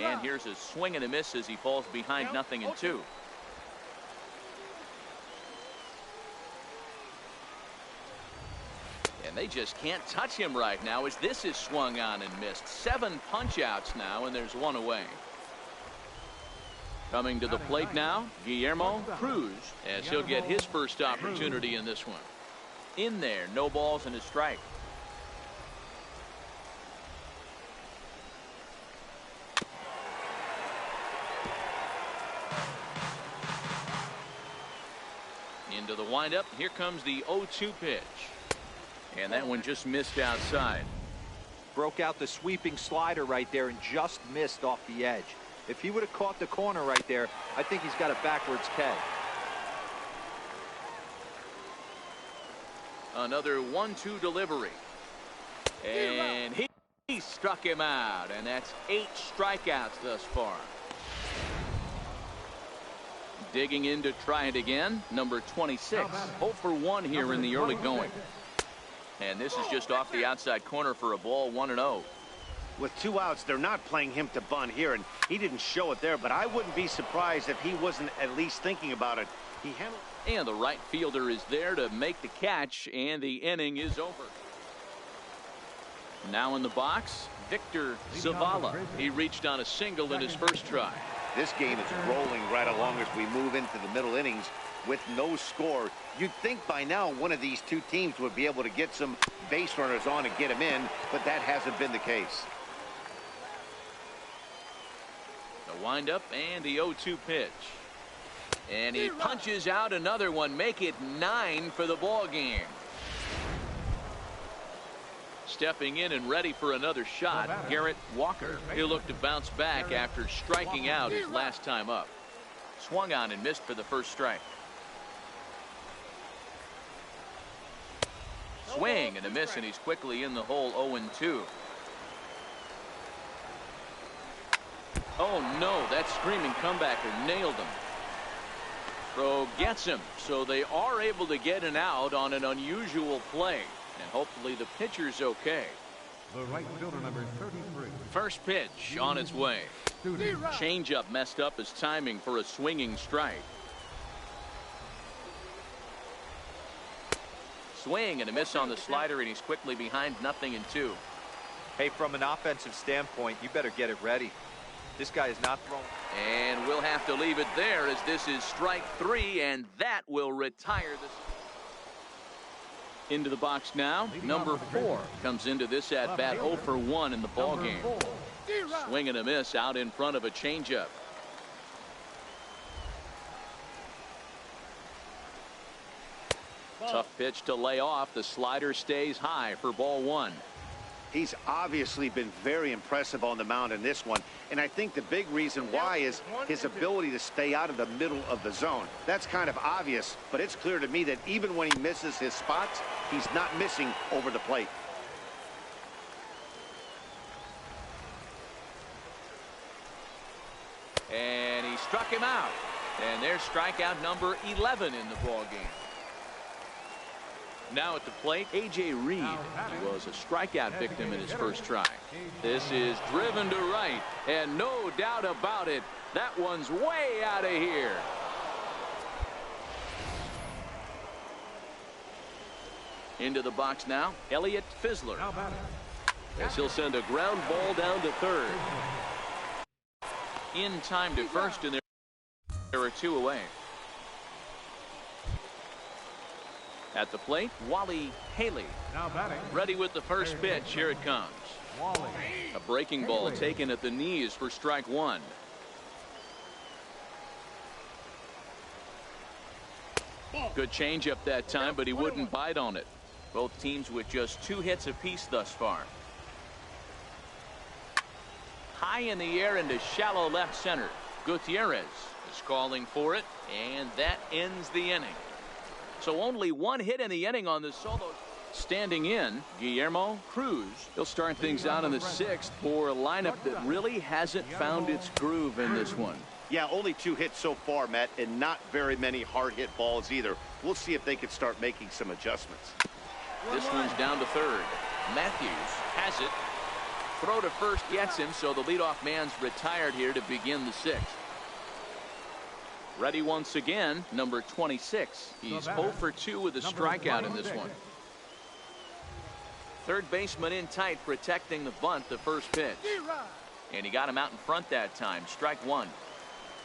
And here's a swing and a miss as he falls behind 0-2. And they just can't touch him right now as this is swung on and missed. 7 punch outs now, and there's 1 away. Coming to the plate now, Guillermo Cruz, as he'll get his first opportunity in this one. In there, no balls and a strike. Into the windup. Here comes the 0-2 pitch. And that one just missed outside. Broke out the sweeping slider right there and just missed off the edge. If he would have caught the corner right there, I think he's got a backwards K. Another 1-2 delivery. And he struck him out. And that's 8 strikeouts thus far. Digging in to try it again, number 26. 0 for 1 here in the early going. And this is just off the outside corner for a ball, 1-0. With 2 outs, they're not playing him to bunt here, and he didn't show it there, but I wouldn't be surprised if he wasn't at least thinking about it. He handled. And the right fielder is there to make the catch, and the inning is over. Now in the box, Victor Zavala. He reached on a single in his first try. This game is rolling right along as we move into the middle innings with no score. You'd think by now one of these 2 teams would be able to get some base runners on and get them in, but that hasn't been the case. The windup and the 0-2 pitch. And he punches out another one. Make it 9 for the ball game. Stepping in and ready for another shot, Garrett Walker. He'll look to bounce back after striking out his last time up. Swung on and missed for the first strike. Swing and a miss, and he's quickly in the hole. 0-2. Oh no, that screaming comebacker nailed him. Throw gets him, so they are able to get an out on an unusual play, and hopefully the pitcher's okay. The right fielder, number 33. First pitch on its way. Changeup messed up his timing for a swinging strike. Swing and a miss on the slider, and he's quickly behind 0-2. Hey, from an offensive standpoint, you better get it ready. This guy is not throwing. And we'll have to leave it there, as this is strike 3, and that will retire this. Into the box now. Number 4 comes into this at bat. 0 for 1 in the ball game. Swing and a miss out in front of a changeup. Tough pitch to lay off. The slider stays high for ball 1. He's obviously been very impressive on the mound in this one, and I think the big reason why is his ability to stay out of the middle of the zone. That's kind of obvious, but it's clear to me that even when he misses his spots, he's not missing over the plate. And he struck him out, and there's strikeout number 11 in the ball game. Now at the plate, A.J. Reed. He was a strikeout victim in his first try. This is driven to right, and no doubt about it, that one's way out of here. Into the box now, Elliott Fizzler, as he'll send a ground ball down to third. In time to first, and there are 2 away. At the plate, Wally Haley. Ready with the first pitch. Here it comes. A breaking ball taken at the knees for strike 1. Good changeup that time, but he wouldn't bite on it. Both teams with just 2 hits apiece thus far. High in the air into shallow left center. Gutierrez is calling for it, and that ends the inning. So only 1 hit in the inning on the solo. Standing in, Guillermo Cruz. He'll start things out in the 6th for a lineup that really hasn't found its groove in this one. Yeah, only 2 hits so far, Matt, and not very many hard hit balls either. We'll see if they can start making some adjustments. This one's down to third. Matthews has it. Throw to first gets him, so the leadoff man's retired here to begin the 6th. Ready once again, number 26. He's 0 for 2 with a strikeout in this one. Third baseman in tight, protecting the bunt, the first pitch. And he got him out in front that time. Strike 1.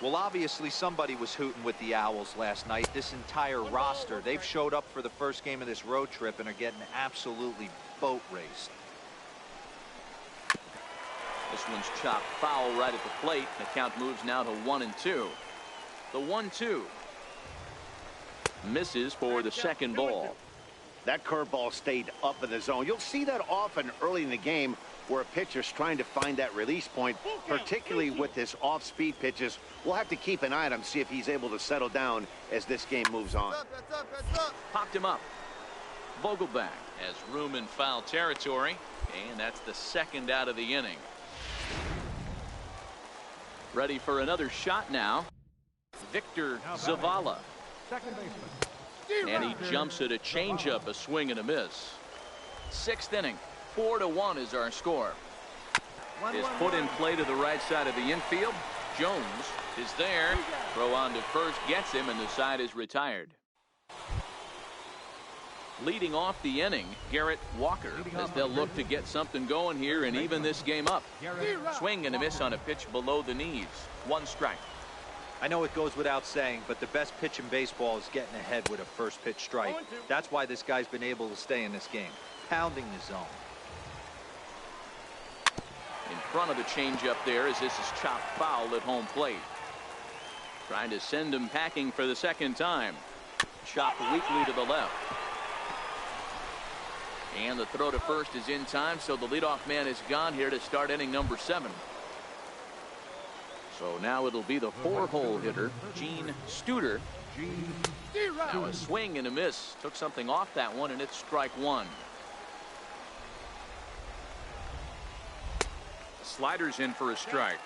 Well, obviously somebody was hooting with the Owls last night. This entire roster, they've showed up for the first game of this road trip and are getting absolutely boat raced. This one's chopped foul right at the plate. The count moves now to 1-2. The 1-2 misses for the second ball. That curveball stayed up in the zone. You'll see that often early in the game where a pitcher's trying to find that release point, particularly with his off-speed pitches. We'll have to keep an eye on him, see if he's able to settle down as this game moves on. Popped him up. Vogelback has room in foul territory, and that's the 2nd out of the inning. Ready for another shot now. Victor Zavala. And he jumps at a changeup, a swing and a miss. 6th inning. 4-1 is our score. Is put in play to the right side of the infield. Jones is there. Throw on to first gets him, and the side is retired. Leading off the inning, Garrett Walker, as they'll look to get something going here and even this game up. Swing and a miss on a pitch below the knees. 1 strike. I know it goes without saying, but the best pitch in baseball is getting ahead with a first pitch strike. That's why this guy's been able to stay in this game, pounding the zone. In front of the changeup there, as this is chopped foul at home plate. Trying to send him packing for the 2nd time. Chopped weakly to the left. And the throw to first is in time, so the leadoff man is gone here to start inning number 7. So now it'll be the 4-hole hitter, Gene Studer, Gene Now a swing and a miss. Took something off that one, and it's strike one. Sliders in for a strike.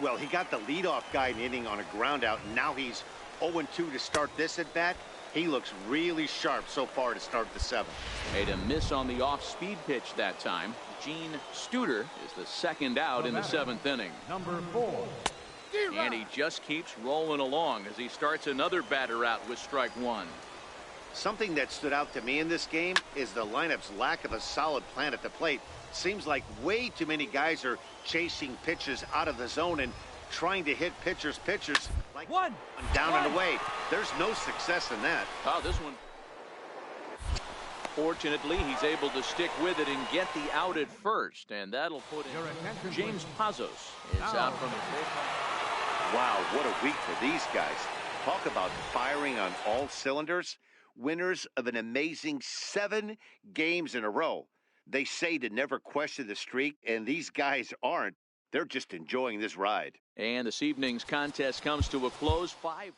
Well, he got the leadoff guy in the inning on a ground out, and now he's 0-2 to start this at bat. He looks really sharp so far to start the seventh. Made a miss on the off-speed pitch that time. Gene Studer is the second out in the seventh inning. number 4. And he just keeps rolling along as he starts another batter out with strike one. Something that stood out to me in this game is the lineup's lack of a solid plan at the plate. Seems like way too many guys are chasing pitches out of the zone and trying to hit pitchers like down and away. There's no success in that. Oh, this one. Fortunately, he's able to stick with it and get the out at first, and that'll put in. Your attention, James please. Pazos is out from the bullpen. Wow, what a week for these guys. Talk about firing on all cylinders. Winners of an amazing 7 games in a row. They say to never question the streak, and these guys aren't. They're just enjoying this ride. And this evening's contest comes to a close, 5-3.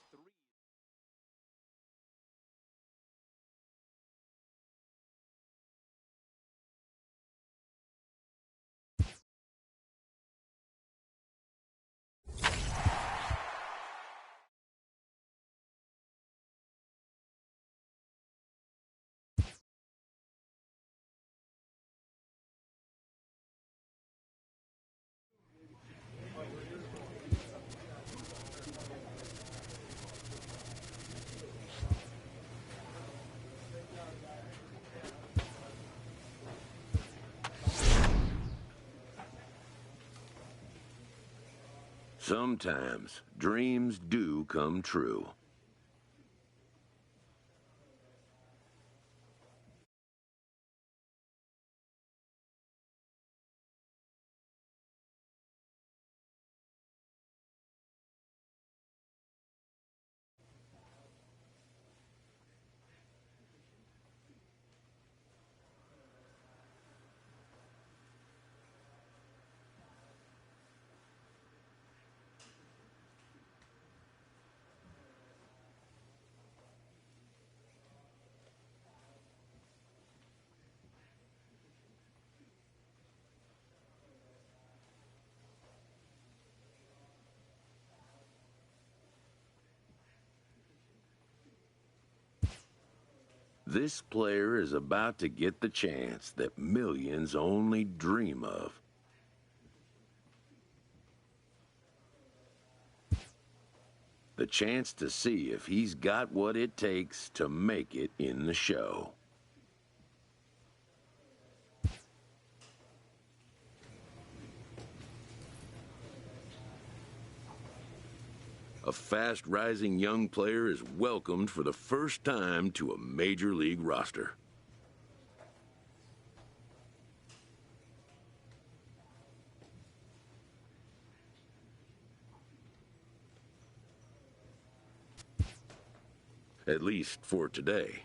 Sometimes dreams do come true. This player is about to get the chance that millions only dream of. The chance to see if he's got what it takes to make it in the show. A fast-rising young player is welcomed for the first time to a major league roster. At least for today.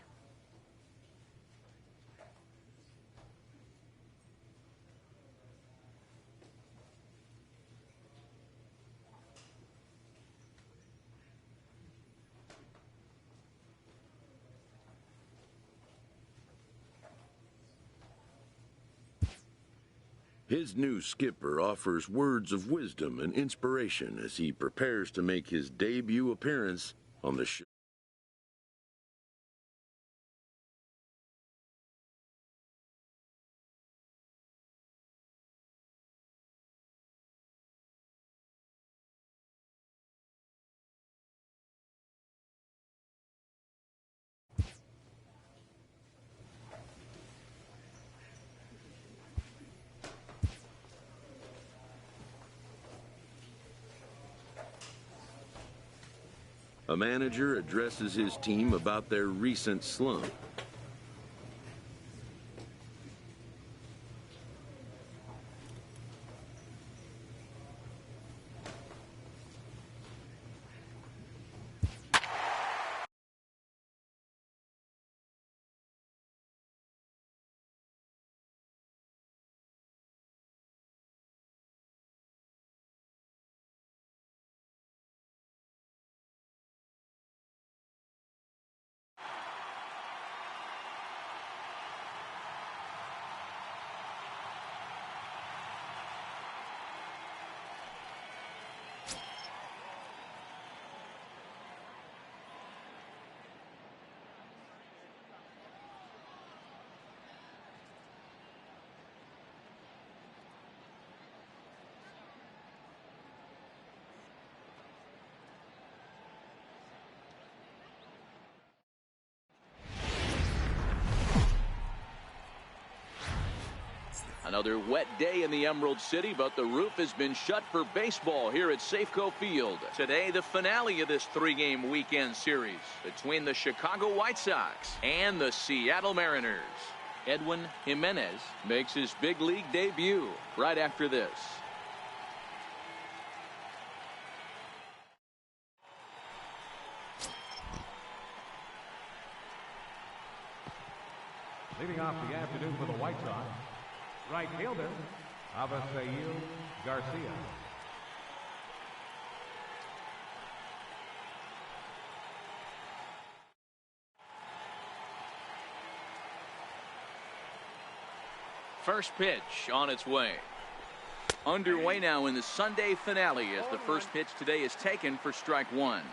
His new skipper offers words of wisdom and inspiration as he prepares to make his debut appearance on the show. A manager addresses his team about their recent slump. Another wet day in the Emerald City, but the roof has been shut for baseball here at Safeco Field. Today, the finale of this three-game weekend series between the Chicago White Sox and the Seattle Mariners. Edwin Jimenez makes his big league debut right after this. Leading off the afternoon for the White Sox, right fielder, Avisail Garcia. First pitch on its way. Underway now in the Sunday finale as the first pitch today is taken for strike one.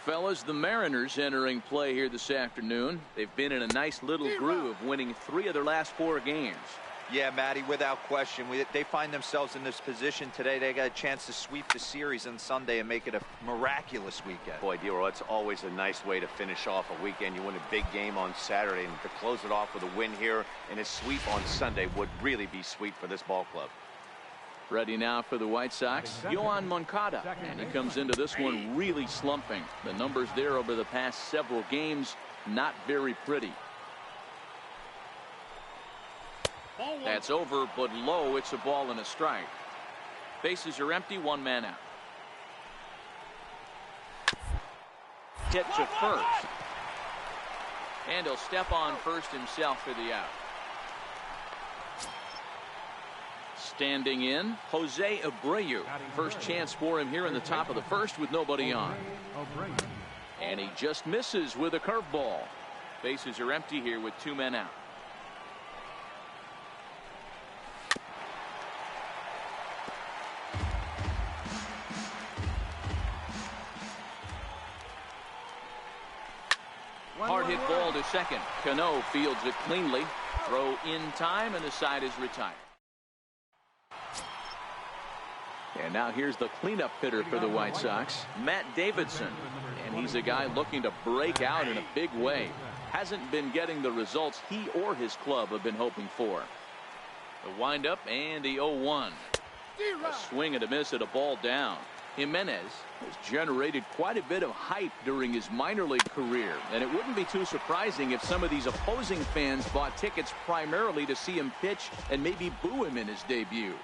Fellas, the Mariners entering play here this afternoon. They've been in a nice little groove, winning 3 of their last 4 games. Yeah, Matty, without question. They find themselves in this position today. They got a chance to sweep the series on Sunday and make it a miraculous weekend. Boy, Dero, it's always a nice way to finish off a weekend. You win a big game on Saturday, and to close it off with a win here and a sweep on Sunday would really be sweet for this ball club. Ready now for the White Sox, Yoán Moncada, and he comes into this one really slumping. The numbers there over the past several games, not very pretty. That's over, but low. It's a ball and a strike. Bases are empty, 1 man out. Hit to first. And he'll step on first himself for the out. Standing in, Jose Abreu. First chance for him here in the top of the first with nobody on. And he just misses with a curveball. Bases are empty here with 2 men out. Hard hit ball to second. Cano fields it cleanly. Throw in time, and the side is retired. And now here's the cleanup hitter for the White Sox, Matt Davidson. And he's a guy looking to break out in a big way. Hasn't been getting the results he or his club have been hoping for. The windup and the 0-1. A swing and a miss at a ball down. Jimenez has generated quite a bit of hype during his minor league career, and it wouldn't be too surprising if some of these opposing fans bought tickets primarily to see him pitch and maybe boo him in his debut.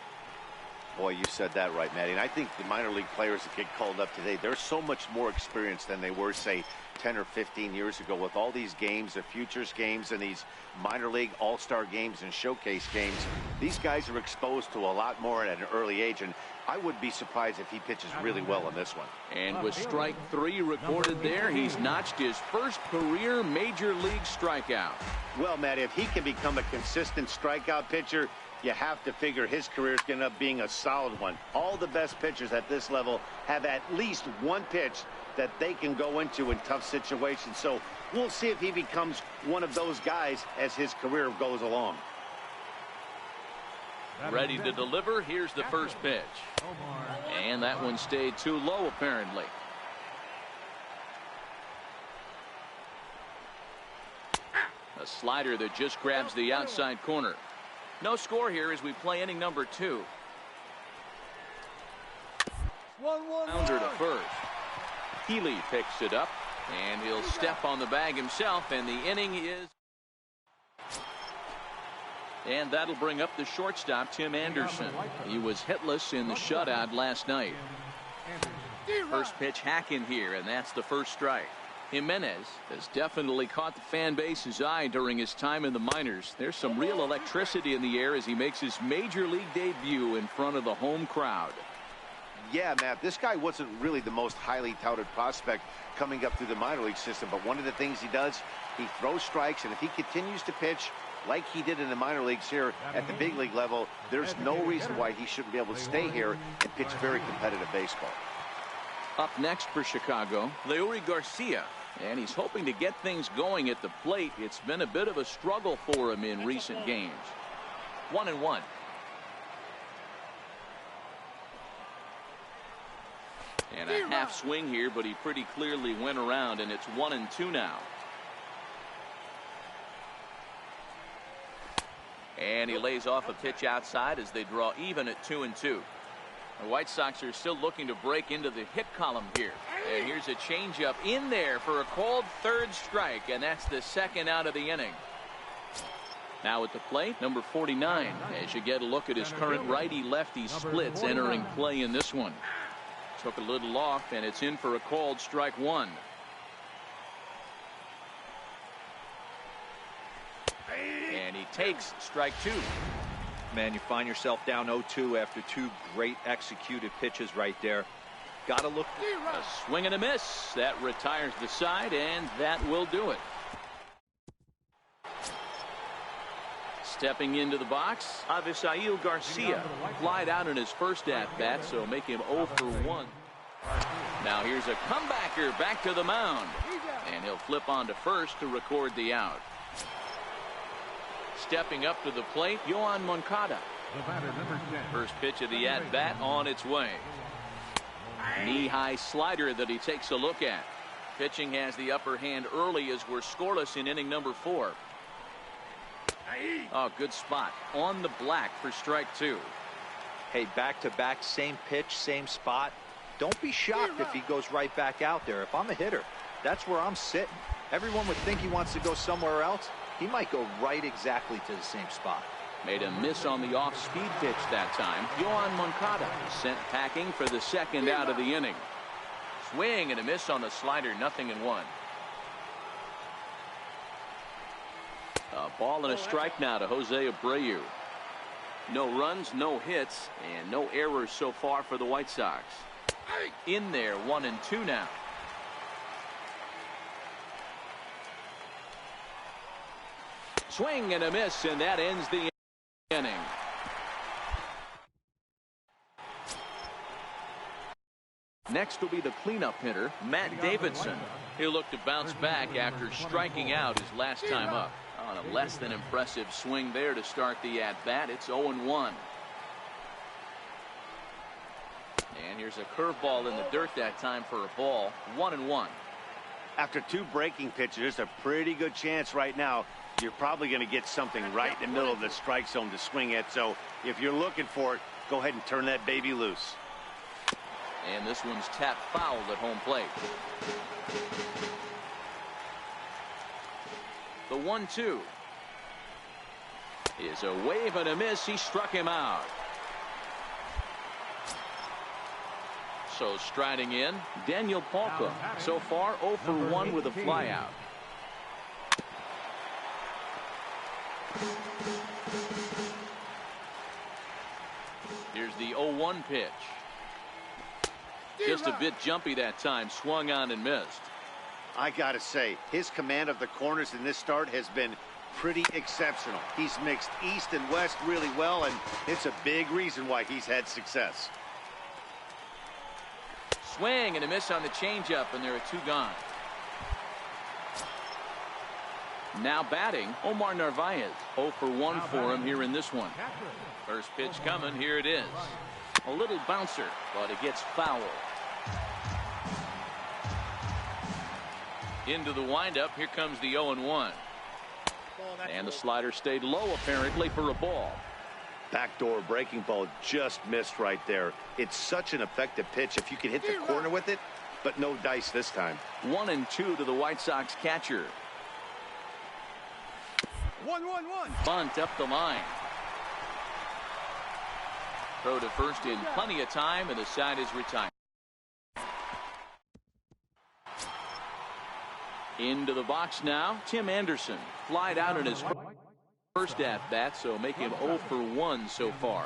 Boy, you said that right, Matty. And I think the minor league players that get called up today, they're so much more experienced than they were, say, 10 or 15 years ago with all these games, the futures games and these minor league all-star games and showcase games. These guys are exposed to a lot more at an early age, and I would be surprised if he pitches really well in this one. And with strike 3 recorded there, he's notched his first career major league strikeout. Well, Matt, if he can become a consistent strikeout pitcher, you have to figure his career is going to end up being a solid one. All the best pitchers at this level have at least one pitch that they can go into in tough situations. So we'll see if he becomes one of those guys as his career goes along. Ready to deliver. Here's the first pitch. And that one stayed too low, apparently. A slider that just grabs the outside corner. No score here as we play inning number 2. Bounder to first. Healy picks it up, and he'll step on the bag himself, and the inning is. And that'll bring up the shortstop, Tim Anderson. He was hitless in the shutout last night. First pitch hack in here, and that's the first strike. Jimenez has definitely caught the fan base's eye during his time in the minors. There's some real electricity in the air as he makes his major league debut in front of the home crowd. Yeah, Matt, this guy wasn't really the most highly touted prospect coming up through the minor league system, but one of the things he does, he throws strikes, and if he continues to pitch like he did in the minor leagues here at the big league level, there's no reason why he shouldn't be able to stay here and pitch very competitive baseball. Up next for Chicago, Leury Garcia, and he's hoping to get things going at the plate. It's been a bit of a struggle for him in recent games. 1-1. And a half swing here, but he pretty clearly went around, and it's 1-2 now. And he lays off a pitch outside as they draw even at 2-2. The White Sox are still looking to break into the hit column here. And here's a changeup in there for a called third strike, and that's the second out of the inning. Now at the plate, number 49, as you get a look at his current righty-lefty splits entering play in this one. Took a little off, and it's in for a called strike one. And he takes strike two. Man, you find yourself down 0-2 after two great executed pitches right there. Gotta look. A swing and a miss. That retires the side, and that will do it. Stepping into the box, Avisail Garcia flied out in his first at-bat, so make him 0 for 1. Now here's a comebacker back to the mound, and he'll flip on to first to record the out. Stepping up to the plate, Yoan Moncada. First pitch of the at-bat on its way. Knee-high slider that he takes a look at. Pitching has the upper hand early as we're scoreless in inning number 4. Oh, good spot on the black for strike two. Hey, back-to-back, same pitch, same spot. Don't be shocked if he goes right back out there. If I'm a hitter, that's where I'm sitting. Everyone would think he wants to go somewhere else. He might go right exactly to the same spot. Made a miss on the off-speed pitch that time. Yoan Moncada sent packing for the second out of the inning. Swing and a miss on the slider, 0-1. A ball and a strike now to Jose Abreu. No runs, no hits, and no errors so far for the White Sox. In there, 1-2 now. Swing and a miss, and that ends the inning. Next will be the cleanup hitter, Matt Davidson. He'll look to bounce back after striking out his last time up. On a less than impressive swing there to start the at-bat. It's 0-1. And here's a curveball in the dirt that time for a ball. 1-1. After two breaking pitches, there's a pretty good chance right now you're probably going to get something right in the middle of the strike zone to swing at. So if you're looking for it, go ahead and turn that baby loose. And this one's tapped foul at home plate. The 1-2 is a wave and a miss. He struck him out. So striding in, Daniel Palka. So far 0 for 1 with a flyout. Here's the 0-1 pitch. Just a bit jumpy that time. Swung on and missed. I gotta say, his command of the corners in this start has been pretty exceptional. He's mixed east and west really well, and it's a big reason why he's had success. Swing and a miss on the changeup, and there are two gone. Now batting, Omar Narvaez. 0 for 1 for him here in this one. First pitch coming. Here it is. A little bouncer, but it gets foul. Into the windup. Here comes the 0-1. And the slider stayed low apparently for a ball. Backdoor breaking ball just missed right there. It's such an effective pitch if you can hit the corner with it, but no dice this time. 1-2 to the White Sox catcher. 1-1-1. Bunt up the line. Throw to first in plenty of time, and the side is retired. Into the box now, Tim Anderson. Flied out in his first at-bat, so make him 0 for 1 so far.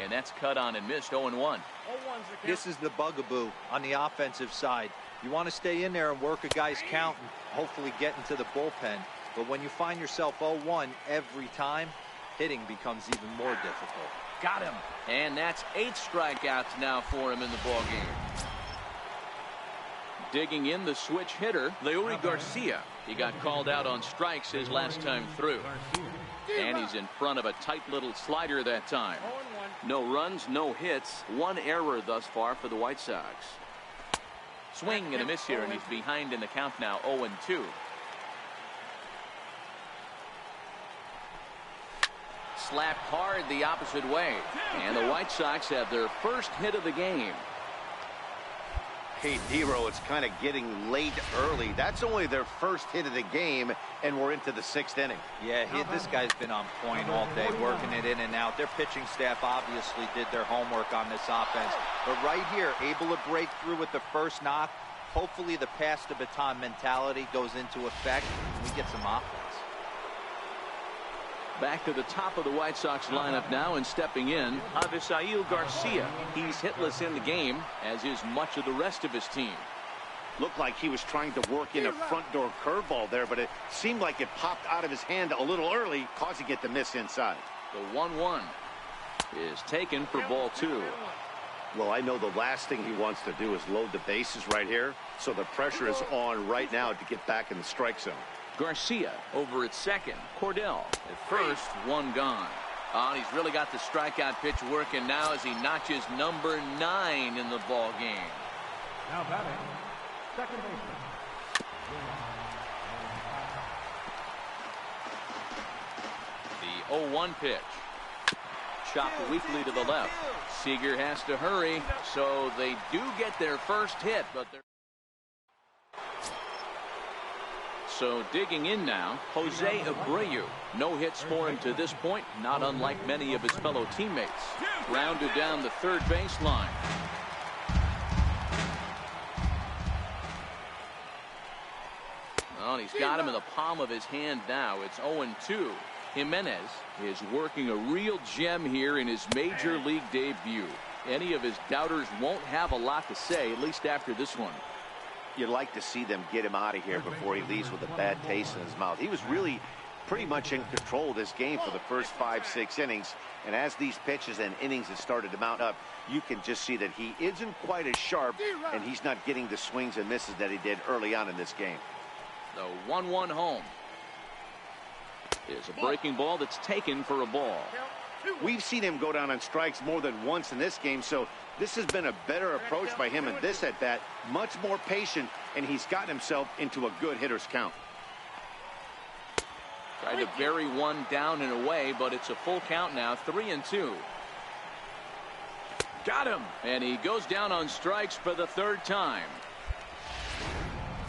And that's cut on and missed. 0-1. This is the bugaboo on the offensive side. You want to stay in there and work a guy's count and hopefully get into the bullpen. But when you find yourself 0-1 every time, hitting becomes even more difficult. Got him. And that's 8 strikeouts now for him in the ballgame. Digging in the switch hitter, Leury Garcia. He got called out on strikes his last time through. And he's in front of a tight little slider that time. No runs, no hits. 1 error thus far for the White Sox. Swing and a miss here, and he's behind in the count now, 0-2. slapped hard the opposite way. And the White Sox have their first hit of the game. Hey, Dero, it's kind of getting late early. That's only their first hit of the game, and we're into the 6th inning. Yeah, this guy's been on point all day, working it in and out. Their pitching staff obviously did their homework on this offense. But right here, able to break through with the first knock. Hopefully the pass the baton mentality goes into effect, and we get some offense. Back to the top of the White Sox lineup now, and stepping in, Avisail Garcia. He's hitless in the game, as is much of the rest of his team. Looked like he was trying to work in a front door curveball there, but it seemed like it popped out of his hand a little early, causing it to miss inside. The 1-1 is taken for ball 2. Well, I know the last thing he wants to do is load the bases right here, so the pressure is on right now to get back in the strike zone. Garcia over at second. Cordell at first, one gone. Oh, and he's really got the strikeout pitch working now as he notches number 9 in the ball game. Now batting, second baseman. The 0-1 pitch. Chopped weakly to the left. Seager has to hurry, so they do get their first hit, but they're... So digging in now, Jose Abreu. No hits for him to this point, not unlike many of his fellow teammates. Rounded down the third baseline. Oh, and he's got him in the palm of his hand now. It's 0-2. Jimenez is working a real gem here in his major league debut. Any of his doubters won't have a lot to say, at least after this one. You'd like to see them get him out of here before he leaves with a bad taste in his mouth. He was really pretty much in control of this game for the first 5-6 innings. And as these pitches and innings have started to mount up, you can just see that he isn't quite as sharp, and he's not getting the swings and misses that he did early on in this game. The 1-1 home is a breaking ball that's taken for a ball. We've seen him go down on strikes more than once in this game, so this has been a better approach by him in this at-bat. Much more patient, and he's gotten himself into a good hitter's count. Tried to bury one down and away, but it's a full count now, 3-2. Got him, and he goes down on strikes for the 3rd time.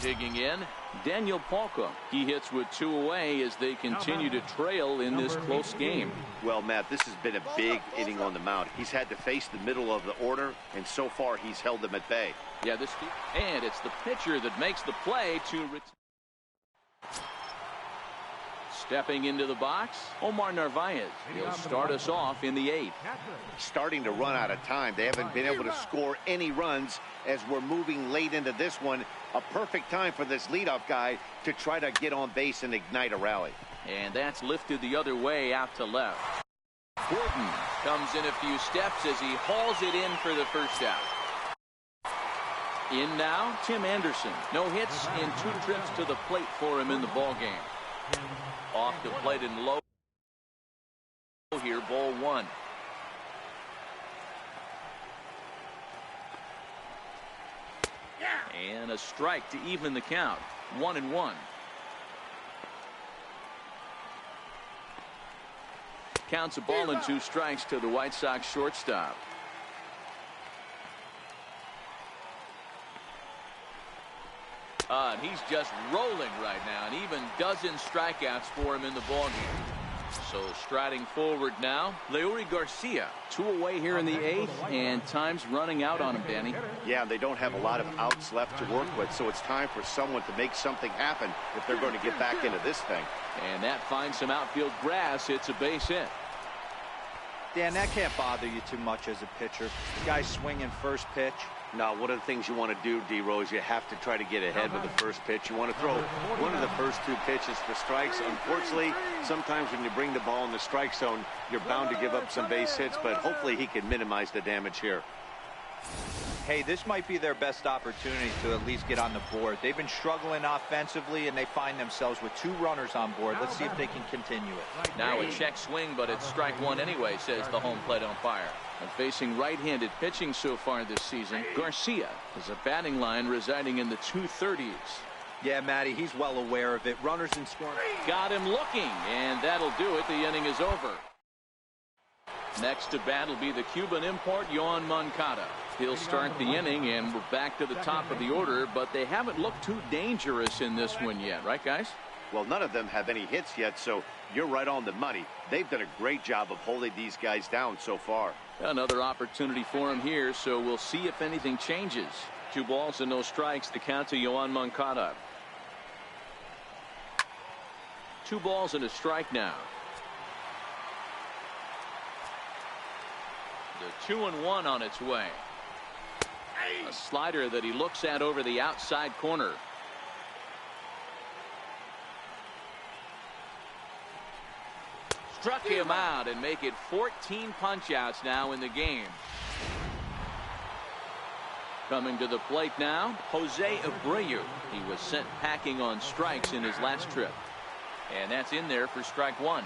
Digging in, Daniel Palka. He hits with 2 away as they continue to trail in this close game. Well, Matt, this has been a big inning on the mound. He's had to face the middle of the order, and so far he's held them at bay. Yeah, and it's the pitcher that makes the play to return. Stepping into the box, Omar Narvaez. He'll start us off in the 8th. Starting to run out of time. They haven't been able to score any runs as we're moving late into this one. A perfect time for this leadoff guy to try to get on base and ignite a rally. And that's lifted the other way out to left. Gordon comes in a few steps as he hauls it in for the first out. In now, Tim Anderson. No hits in 2 trips to the plate for him in the ball game. Off the plate and low here, ball 1. And a strike to even the count. 1-1. Counts a ball and 2 strikes to the White Sox shortstop. And he's just rolling right now, and even dozen strikeouts for him in the ballgame. So striding forward now, Leury Garcia. 2 away here in the 8th, and time's running out on him, Danny. Yeah, they don't have a lot of outs left to work with, so it's time for someone to make something happen if they're going to get back into this thing. And that finds some outfield grass. It's a base hit. Dan, that can't bother you too much as a pitcher. The guy swinging first pitch. Now, one of the things you want to do, D-Row, is you have to try to get ahead with the first pitch. You want to throw one of the first 2 pitches for strikes. Unfortunately, sometimes when you bring the ball in the strike zone, you're bound to give up some base hits, but hopefully he can minimize the damage here. Hey, this might be their best opportunity to at least get on the board. They've been struggling offensively, and they find themselves with 2 runners on board. Let's see if they can continue it. Now a check swing, but it's strike 1 anyway, says the home plate umpire. And facing right-handed pitching so far this season, Garcia is a batting line residing in the 230s. Yeah, Matty, he's well aware of it. Runners in scoring. Got him looking, and that'll do it. The inning is over. Next to bat will be the Cuban import, Yoan Moncada. He'll start the inning, and we're back to the top of the order, but they haven't looked too dangerous in this one yet, right, guys? Well, none of them have any hits yet, so you're right on the money. They've done a great job of holding these guys down so far. Another opportunity for him here, so we'll see if anything changes. 2 balls and no strikes, the count to Yoan Moncada. 2 balls and a strike now. The 2-1 on its way. A slider that he looks at over the outside corner. Struck him out and make it 14 punch-outs now in the game. Coming to the plate now, Jose Abreu. He was sent packing on strikes in his last trip. And that's in there for strike 1.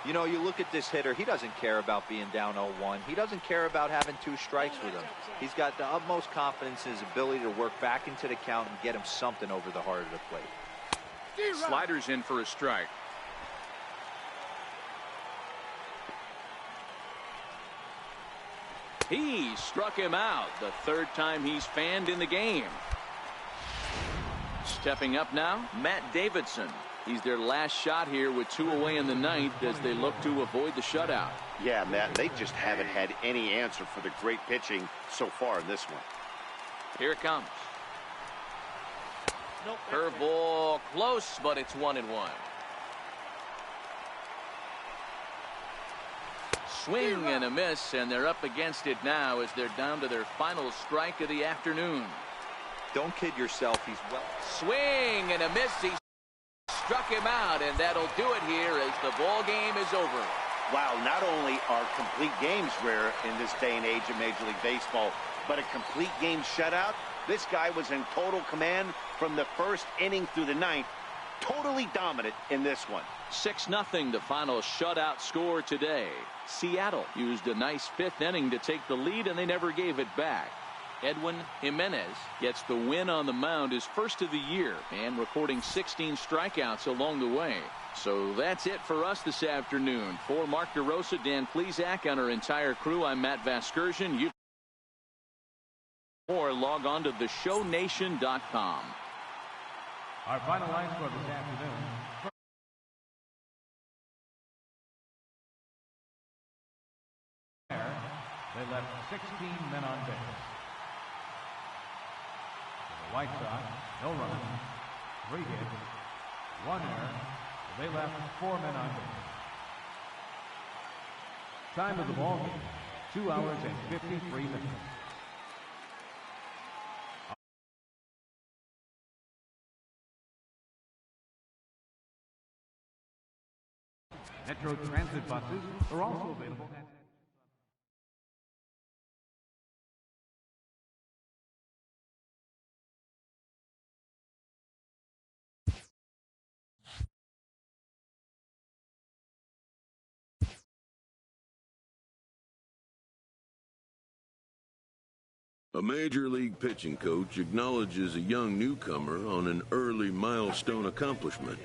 You know, you look at this hitter, he doesn't care about being down 0-1. He doesn't care about having 2 strikes with him. He's got the utmost confidence in his ability to work back into the count and get him something over the heart of the plate. Sliders in for a strike. He struck him out, the 3rd time he's fanned in the game. Stepping up now, Matt Davidson. He's their last shot here with 2 away in the 9th as they look to avoid the shutout. Yeah, Matt, they just haven't had any answer for the great pitching so far in this one. Here it comes. Curveball close, but it's 1-1. Swing and a miss, and they're up against it now as they're down to their final strike of the afternoon. Don't kid yourself. He's well. Swing and a miss. He struck him out, and that'll do it here as the ball game is over. Wow, not only are complete games rare in this day and age of Major League Baseball, but a complete game shutout. This guy was in total command from the 1st inning through the 9th. Totally dominant in this one. 6-0 the final shutout score today. Seattle used a nice 5th inning to take the lead, and they never gave it back. Edwin Jimenez gets the win on the mound, his 1st of the year, and recording 16 strikeouts along the way. So that's it for us this afternoon. For Mark DeRosa, Dan Plesac, and our entire crew, I'm Matt Vasgersian. You or log on to theshownation.com. Our final line score this afternoon. They left 16 men on base. For the White Sox, no runs, 3 hits, 1 error. They left 4 men on base. Time of the ball game, 2 hours and 53 minutes. Metro Transit buses are also available at A major league pitching coach acknowledges a young newcomer on an early milestone accomplishment.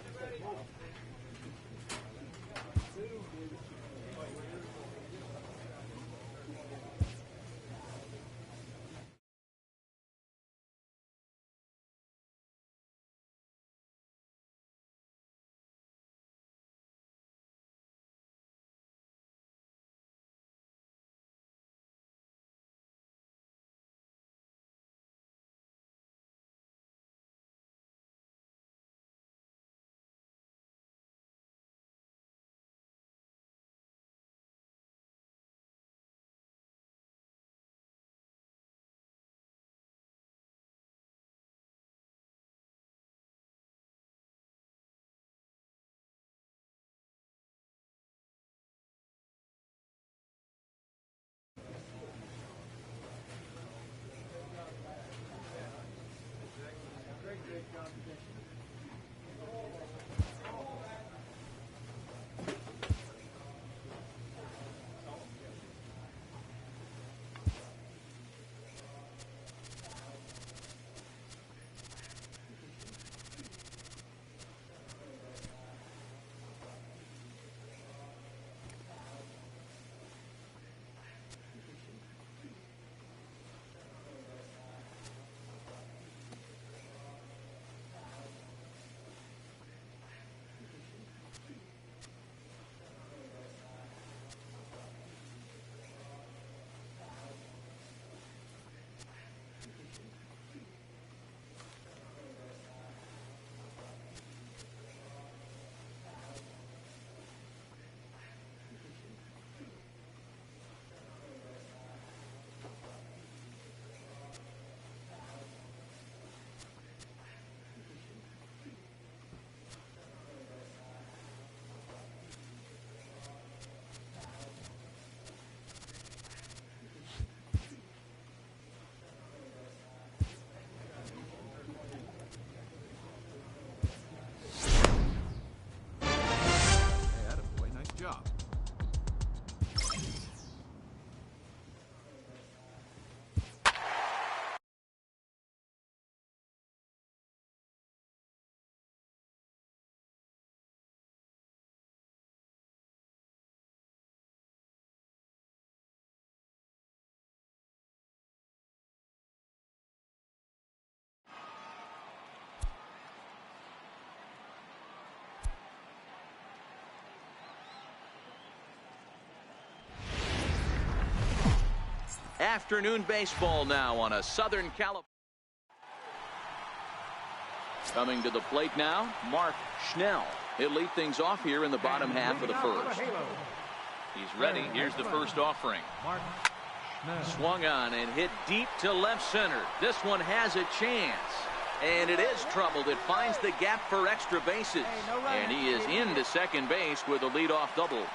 Afternoon baseball now on a Southern California. Coming to the plate now, Mark Schnell. He'll lead things off here in the bottom half of the first. He's ready. Here's the first offering. Swung on and hit deep to left center. This one has a chance. And it is troubled. It finds the gap for extra bases. And he is into second base with a leadoff double.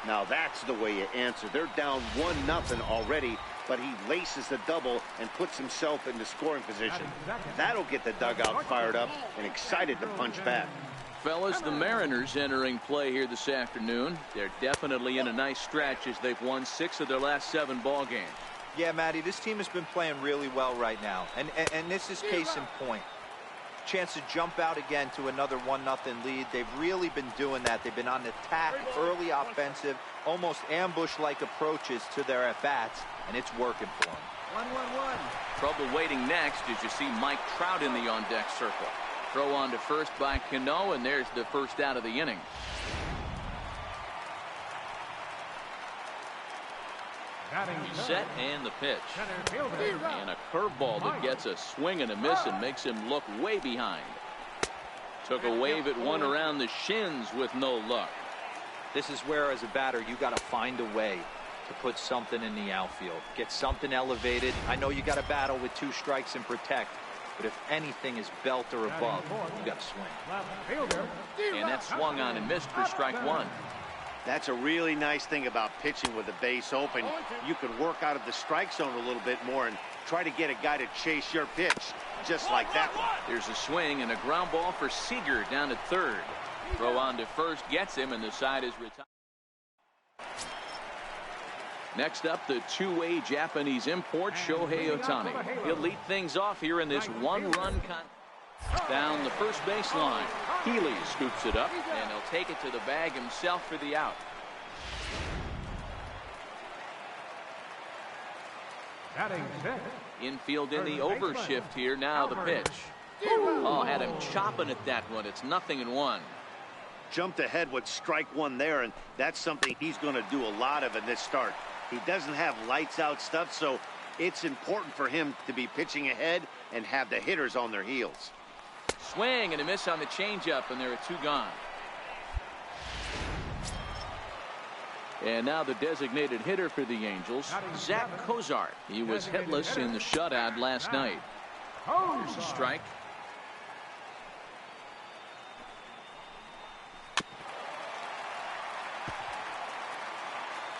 Now that's the way you answer. They're down 1-0 already, but he laces the double and puts himself into scoring position. That'll get the dugout fired up and excited to punch back. Fellas, the Mariners entering play here this afternoon. They're definitely in a nice stretch as they've won 6 of their last 7 ball games. Yeah, Matty, this team has been playing really well right now. And this is case in point. Chance to jump out again to another 1-0 lead. They've really been doing that. They've been on attack, early offensive, almost ambush-like approaches to their at-bats, and it's working for them. 1-1-1. Trouble waiting next as you see Mike Trout in the on-deck circle. Throw on to first by Cano, and there's the first out of the inning. He's set and the pitch. And a curveball that gets a swing and a miss and makes him look way behind. Took a wave at one around the shins with no luck. This is where, as a batter, you got to find a way to put something in the outfield. Get something elevated. I know you got to battle with 2 strikes and protect, but if anything is belt or above, you got to swing. And that swung on and missed for strike 1. That's a really nice thing about pitching with the base open. You can work out of the strike zone a little bit more and try to get a guy to chase your pitch, just like that one. There's a swing and a ground ball for Seager down at third. Throw on to first gets him, and the side is retired. Next up, the two-way Japanese import, Shohei Ohtani. He'll lead things off here in this one-run down the first baseline. Healy scoops it up, and he'll take it to the bag himself for the out. Infield in the overshift here. Now the pitch. Oh, had him chopping at that one. It's 0-1. Jumped ahead with strike 1 there, and that's something he's going to do a lot of in this start. He doesn't have lights out stuff, so it's important for him to be pitching ahead and have the hitters on their heels. Swing and a miss on the changeup, and there are 2 gone. And now the designated hitter for the Angels, Zach Cozart. He was hitless in the shutout last night. Here's a strike.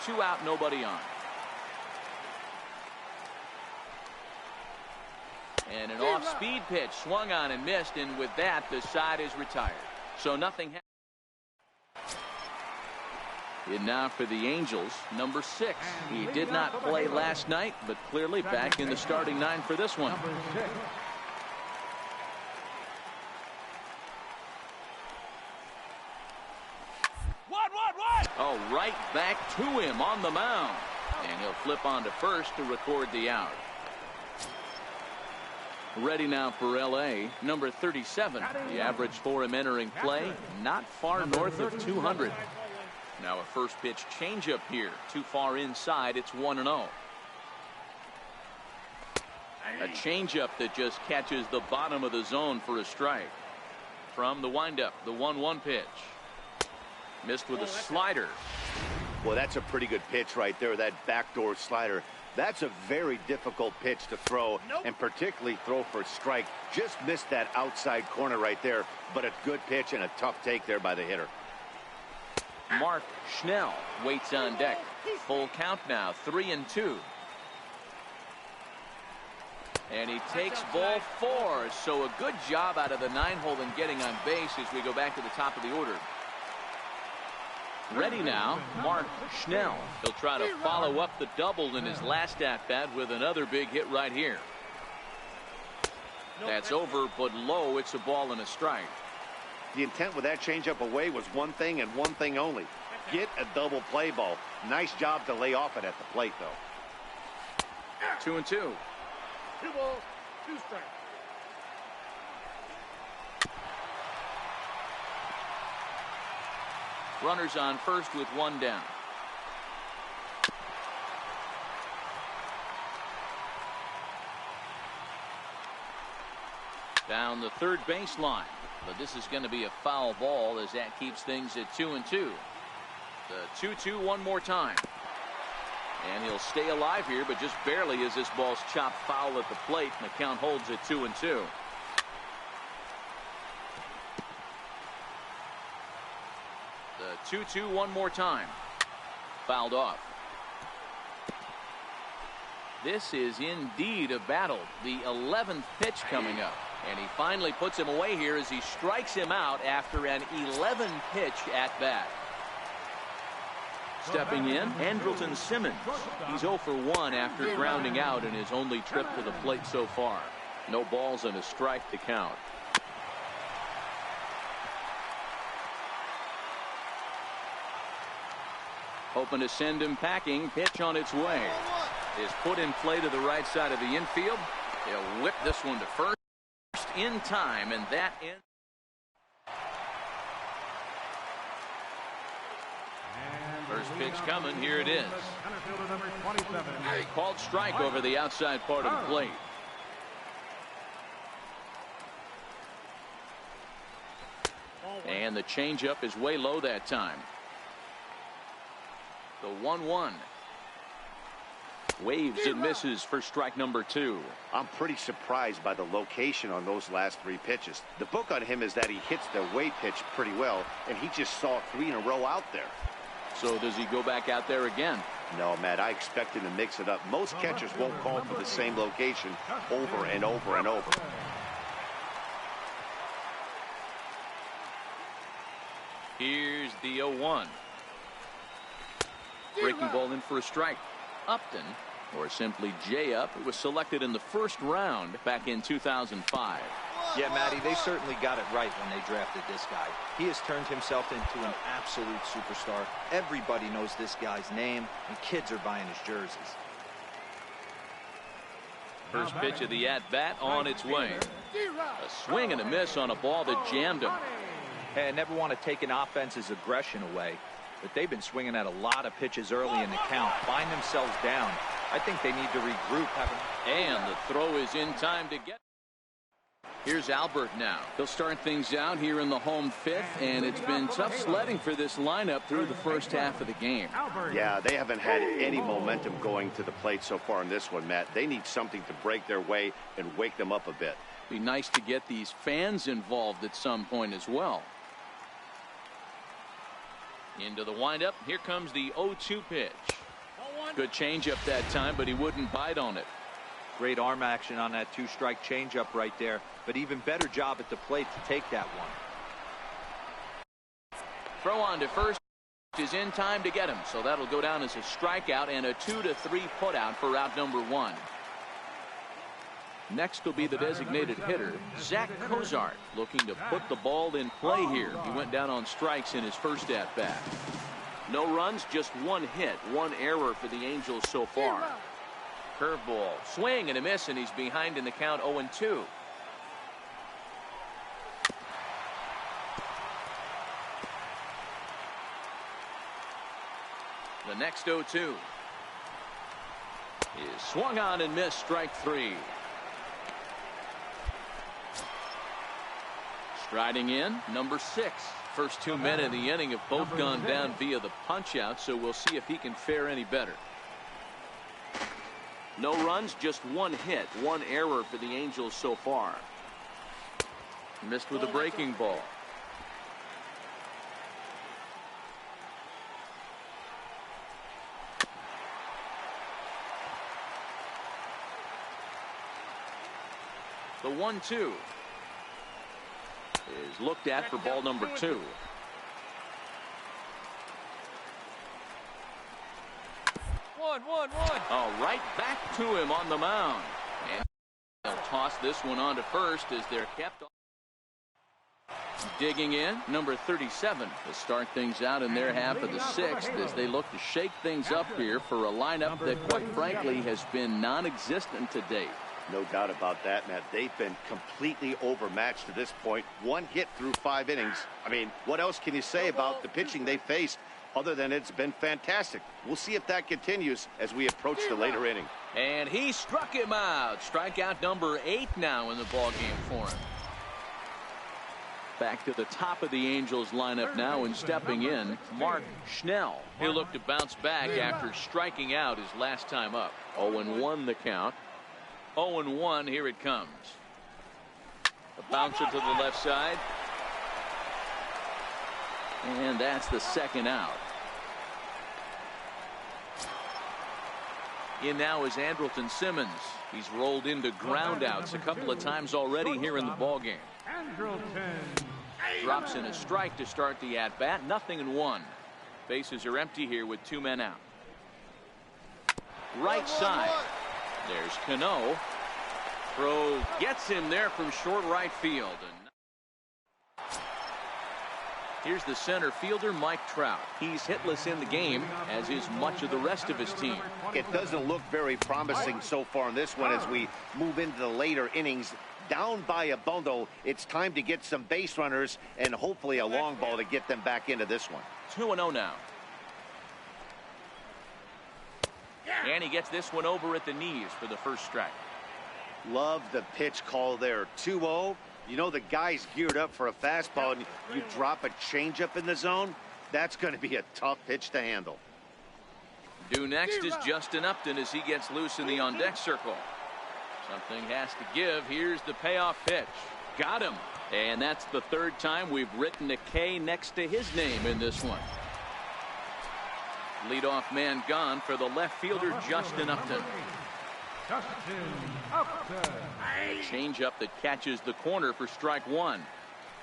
Two out, nobody on. And an off-speed pitch swung on and missed, and with that, the side is retired. So nothing happened. And now for the Angels, number 6. He did not play last night, but clearly back in the starting 9 for this one. Oh, right back to him on the mound. And he'll flip on to first to record the out. Ready now for L.A., number 37. The average for him entering play, not far north of 200. Now a first pitch changeup here. Too far inside, it's 1-0. A changeup that just catches the bottom of the zone for a strike. From the windup, the 1-1 pitch. Missed with a slider. Well, that's a pretty good pitch right there, that backdoor slider. That's a very difficult pitch to throw, and particularly throw for a strike. Just missed that outside corner right there, but a good pitch and a tough take there by the hitter. Mark Schnell waits on deck. Full count now, 3-2. And he takes ball 4, so a good job out of the 9-hole in getting on base as we go back to the top of the order. Ready now, Mark Schnell. He'll try to follow up the double in his last at-bat with another big hit right here. That's over, but low. It's a ball and a strike. The intent with that changeup away was one thing and one thing only. Get a double play ball. Nice job to lay off it at the plate, though. 2-2. 2 balls, 2 strikes. Runners on first with 1 down. Down the third baseline. But this is going to be a foul ball as that keeps things at 2-2. The 2-2 one more time. And he'll stay alive here, but just barely as this ball's chopped foul at the plate, and the count holds at 2-2. The 2-2 one more time. Fouled off. This is indeed a battle. The 11th pitch coming up. And he finally puts him away here as he strikes him out after an 11 pitch at bat. Stepping in, Andrelton Simmons. He's 0 for 1 after grounding out in his only trip to the plate so far. No balls and a strike to count. Hoping to send him packing. Pitch on its way. Is put in play to the right side of the infield. He'll whip this one to first in time, and that ends. First pitch coming. Here it is. A called strike over the outside part of the plate. And the changeup is way low that time. The 1-1. Waves and misses for strike number 2. I'm pretty surprised by the location on those last 3 pitches. The book on him is that he hits the away pitch pretty well, and he just saw 3 in a row out there. So does he go back out there again? No, Matt, I expect him to mix it up. Most catchers won't call for the same location over and over and over. Here's the 0-1. Breaking ball in for a strike. Upton, or simply J-Up, was selected in the first round back in 2005. Yeah, Matty, they certainly got it right when they drafted this guy. He has turned himself into an absolute superstar. Everybody knows this guy's name, and kids are buying his jerseys. First pitch of the at-bat on its way. A swing and a miss on a ball that jammed him. Hey, I never want to take an offense's aggression away, but they've been swinging at a lot of pitches early in the count. Find themselves down. I think they need to regroup. And the throw is in time to get. Here's Albert now. He'll start things out here in the home 5th, and it's been tough sledding for this lineup through the first half of the game. Yeah, they haven't had any momentum going to the plate so far in this one, Matt. They need something to break their way and wake them up a bit. Be nice to get these fans involved at some point as well. Into the windup. Here comes the 0-2 pitch. Good changeup that time, but he wouldn't bite on it. Great arm action on that 2-strike changeup right there, but even better job at the plate to take that one. Throw on to first is in time to get him, so that'll go down as a strikeout and a 2-3 putout for out number 1. Next will be the designated hitter, Zach Cozart, looking to put the ball in play here. He went down on strikes in his first at-bat. No runs, just 1 hit, 1 error for the Angels so far. Curveball, swing and a miss, and he's behind in the count 0-2. The next 0-2 is swung on and missed, strike 3. Striding in, number 6. First 2 men in the inning have both gone down via the punch-out, so we'll see if he can fare any better. No runs, just 1 hit, 1 error for the Angels so far. Missed with a breaking ball. The 1-2 is looked at for ball number 2. One. Oh, right back to him on the mound. And they'll toss this one on to first as they're kept. Digging in, number 37 to start things out in their half of the 6th as they look to shake things up here for a lineup that, quite frankly, has been non-existent to date. No doubt about that, Matt. They've been completely overmatched to this point. 1 hit through 5 innings. I mean, what else can you say about the pitching they faced other than it's been fantastic? We'll see if that continues as we approach the later inning. And he struck him out. Strikeout number 8 now in the ballgame for him. Back to the top of the Angels lineup now, and stepping in, Mark Schnell. He'll look to bounce back after striking out his last time up. 0-1 the count. 0-1, here it comes. A bouncer to the left side. And that's the second out. In now is Andrelton Simmons. He's rolled into groundouts a couple of times already here in the ballgame. Drops in a strike to start the at-bat. 0-1. Bases are empty here with 2 men out. Right side. There's Cano. Throw gets him there from short right field. And here's the center fielder, Mike Trout. He's hitless in the game, as is much of the rest of his team. It doesn't look very promising so far in this one as we move into the later innings. Down by a bundle, it's time to get some base runners and hopefully a long ball to get them back into this one. 2-0 now. And he gets this one over at the knees for the first strike. Love the pitch call there. 2-0. You know the guy's geared up for a fastball, and you drop a changeup in the zone. That's going to be a tough pitch to handle. Due next is Justin Upton as he gets loose in the on-deck circle. Something has to give. Here's the payoff pitch. Got him. And that's the third time we've written a K next to his name in this one. Leadoff man gone for the left fielder, Justin Upton. Changeup that catches the corner for strike one.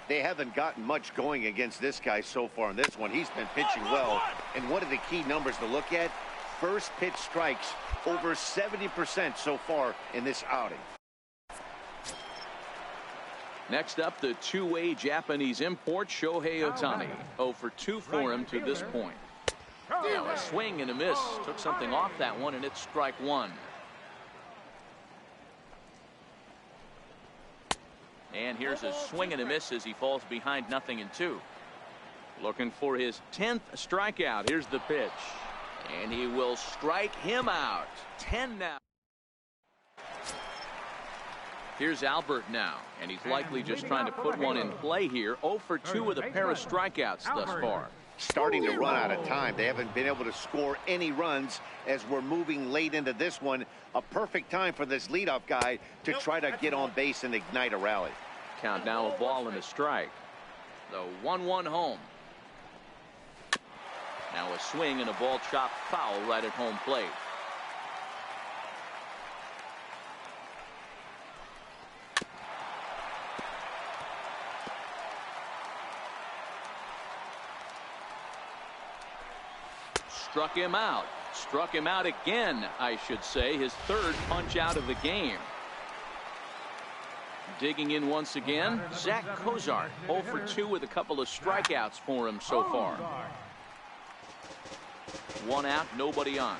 They haven't gotten much going against this guy so far in this one. He's been pitching well. And one of the key numbers to look at, first pitch strikes over 70% so far in this outing. Next up, the two-way Japanese import, Shohei Ohtani. 0 for 2 for him to this point. Now a swing and a miss. Took something off that one, and it's strike one. And here's a swing and a miss as he falls behind 0-2. Looking for his 10th strikeout. Here's the pitch. And he will strike him out. 10 now. Here's Albert now. And he's likely just trying to put one in play here. 0 for 2 with a pair of strikeouts thus far. Starting to run out of time. They haven't been able to score any runs as we're moving late into this one. A perfect time for this leadoff guy to try to get on base and ignite a rally. Count now, a ball and a strike. The 1-1 home. Now a swing and a ball chopped foul right at home plate. Struck him out. Struck him out again, I should say. His third punch out of the game. Digging in once again, Zach Cozart. 0 for 2 with a couple of strikeouts for him so far. 1 out, nobody on.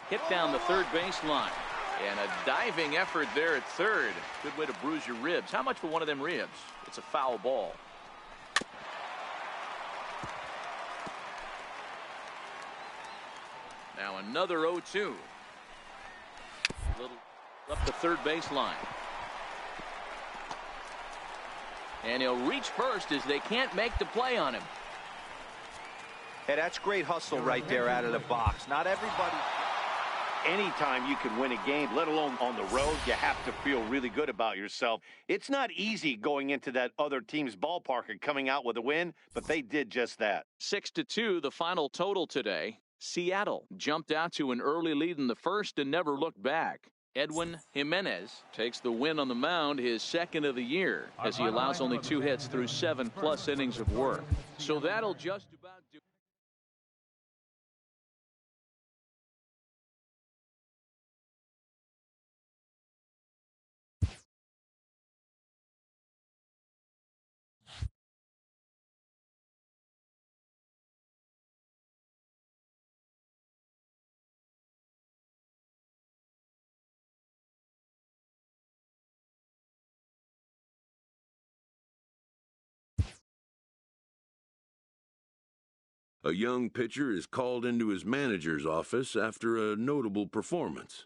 Hit down the third baseline. And a diving effort there at third. Good way to bruise your ribs. How much for one of them ribs? It's a foul ball. Now another 0-2. Little up the third baseline. And he'll reach first as they can't make the play on him. Hey, that's great hustle right there out of the box. Not everybody. Anytime you can win a game, let alone on the road, you have to feel really good about yourself. It's not easy going into that other team's ballpark and coming out with a win, but they did just that. 6-2, the final total today. Seattle jumped out to an early lead in the first and never looked back. Edwin Jimenez takes the win on the mound, his second of the year, as he allows only 2 hits through 7+ innings of work. So that'll just about do it. A young pitcher is called into his manager's office after a notable performance.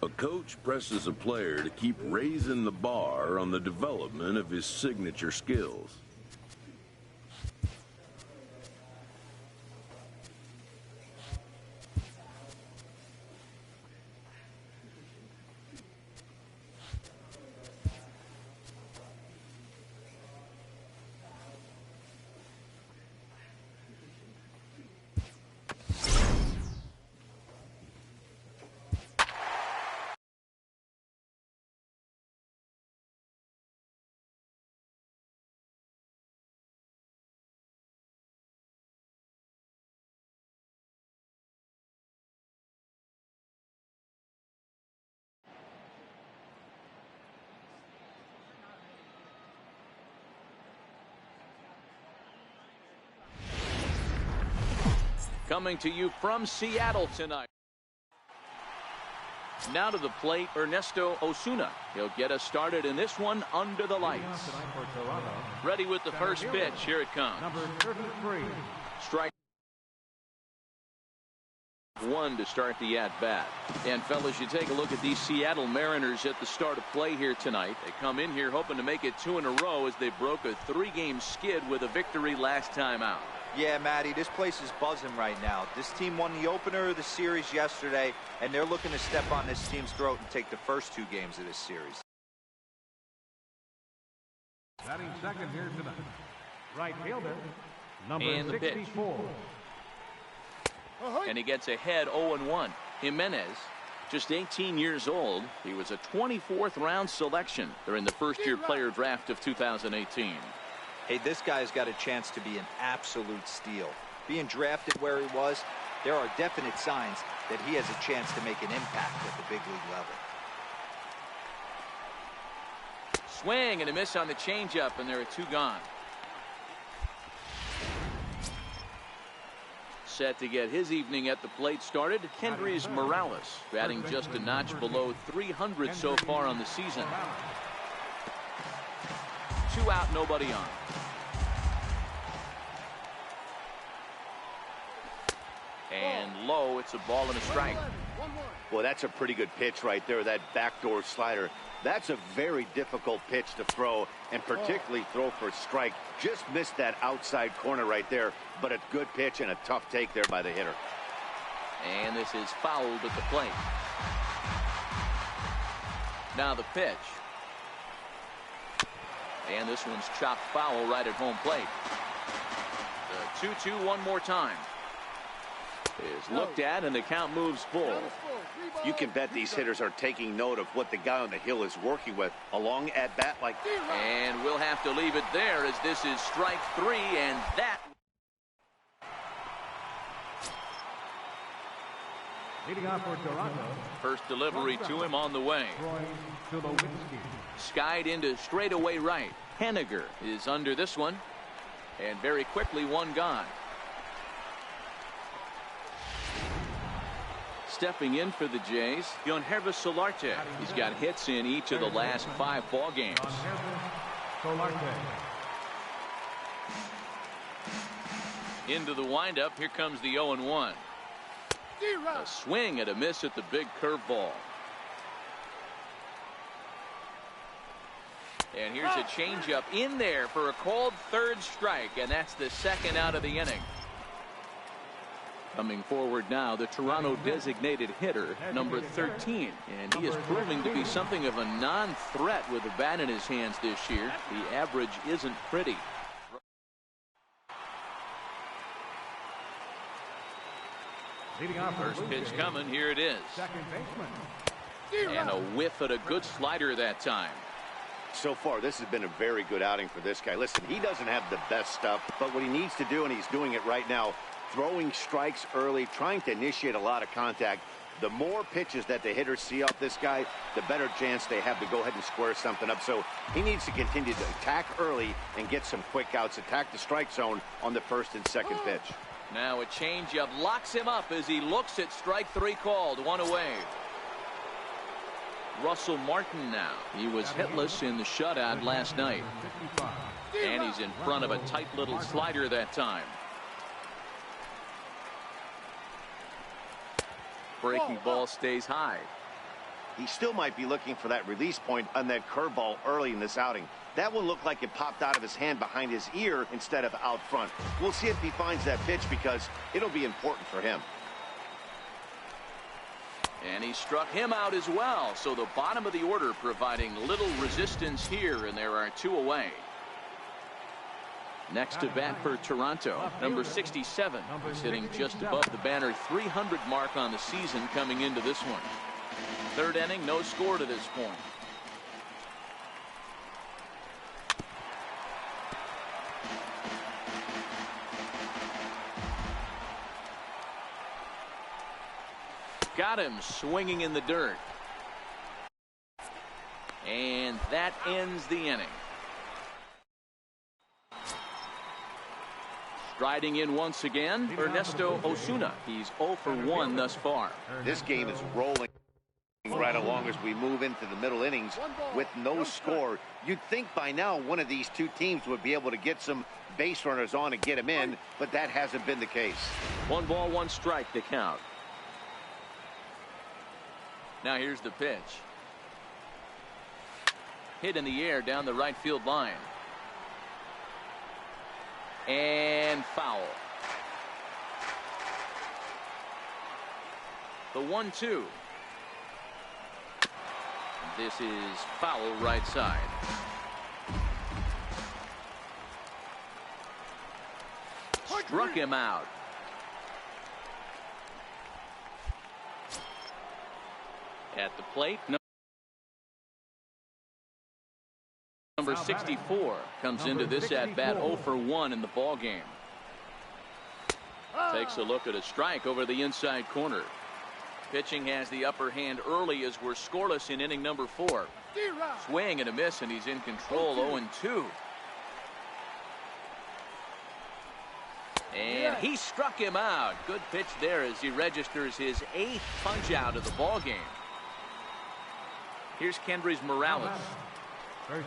A coach presses a player to keep raising the bar on the development of his signature skills. Coming to you from Seattle tonight. Now to the plate, Ernesto Osuna. He'll get us started in this one under the lights. Ready with the first pitch. Here it comes. Number 33. Strike one to start the at-bat. And, fellas, you take a look at these Seattle Mariners at the start of play here tonight. They come in here hoping to make it 2 in a row as they broke a 3-game skid with a victory last time out. Yeah, Matty, this place is buzzing right now. This team won the opener of the series yesterday, and they're looking to step on this team's throat and take the first 2 games of this series. Batting second here tonight. Right fielder, number And the 64. Pitch. And he gets ahead 0-1. Jimenez, just 18 years old. He was a 24th round selection during the first-year player draft of 2018. Hey, this guy's got a chance to be an absolute steal. Being drafted where he was, there are definite signs that he has a chance to make an impact at the big league level. Swing and a miss on the changeup, and there are 2 gone. Set to get his evening at the plate started, Kendrys Morales, batting just a notch below 300 so far on the season. 2 out, nobody on. And low, it's a ball and a strike. Well, that's a pretty good pitch right there, that backdoor slider. That's a very difficult pitch to throw, and particularly throw for a strike. Just missed that outside corner right there, but a good pitch and a tough take there by the hitter. And this is fouled at the plate. Now the pitch. And this one's chopped foul right at home plate. The 2-2 one more time. Is looked at, and the count moves full. You can bet these hitters are taking note of what the guy on the hill is working with. A long at-bat like... And we'll have to leave it there as this is strike 3, and that... Leading off for Toronto. First delivery to him on the way. Skied into straightaway right. Henniger is under this one. And very quickly, one gone. Stepping in for the Jays, Yonhervis Solarte. He's got hits in each of the last 5 ball games. Into the windup, here comes the 0-1. A swing and a miss at the big curveball. And here's a changeup in there for a called third strike, and that's the second out of the inning. Coming forward now, the Toronto designated hitter, number 13. And he is proving to be something of a non-threat with the bat in his hands this year. The average isn't pretty. First pitch coming, here it is. And a whiff at a good slider that time. So far, this has been a very good outing for this guy. Listen, he doesn't have the best stuff, but what he needs to do, and he's doing it right now, throwing strikes early, trying to initiate a lot of contact. The more pitches that the hitters see off this guy, the better chance they have to go ahead and square something up. So he needs to continue to attack early and get some quick outs, attack the strike zone on the first and second pitch. Now a changeup locks him up as he looks at strike 3 called. One away. Russell Martin now. He was hitless in the shutout last night. And he's in front of a tight little slider that time. Breaking ball stays high. He still might be looking for that release point on that curveball early in this outing. That one looked like it popped out of his hand behind his ear instead of out front. We'll see if he finds that pitch because it'll be important for him. And he struck him out as well. So the bottom of the order providing little resistance here, and there are 2 away. Next to bat for Toronto, number 67. He's hitting just above the banner 300 mark on the season coming into this one. Third inning, no score to this point. Got him swinging in the dirt. And that ends the inning. Striding in once again, Ernesto Osuna. He's 0 for 1 thus far. This game is rolling right along as we move into the middle innings with no score. You'd think by now one of these 2 teams would be able to get some base runners on and get them in, but that hasn't been the case. 1 ball, 1 strike to count. Now here's the pitch. Hit in the air down the right field line. And foul. The 1-2. This is foul right side. Struck him out. At the plate, number 64 comes into this at bat 0 for 1 in the ball game. Takes a look at a strike over the inside corner. Pitching has the upper hand early as we're scoreless in inning number 4. Swing and a miss, and he's in control. 0-2. And he struck him out. Good pitch there as he registers his 8th punch out of the ball game. Here's Kendrys Morales.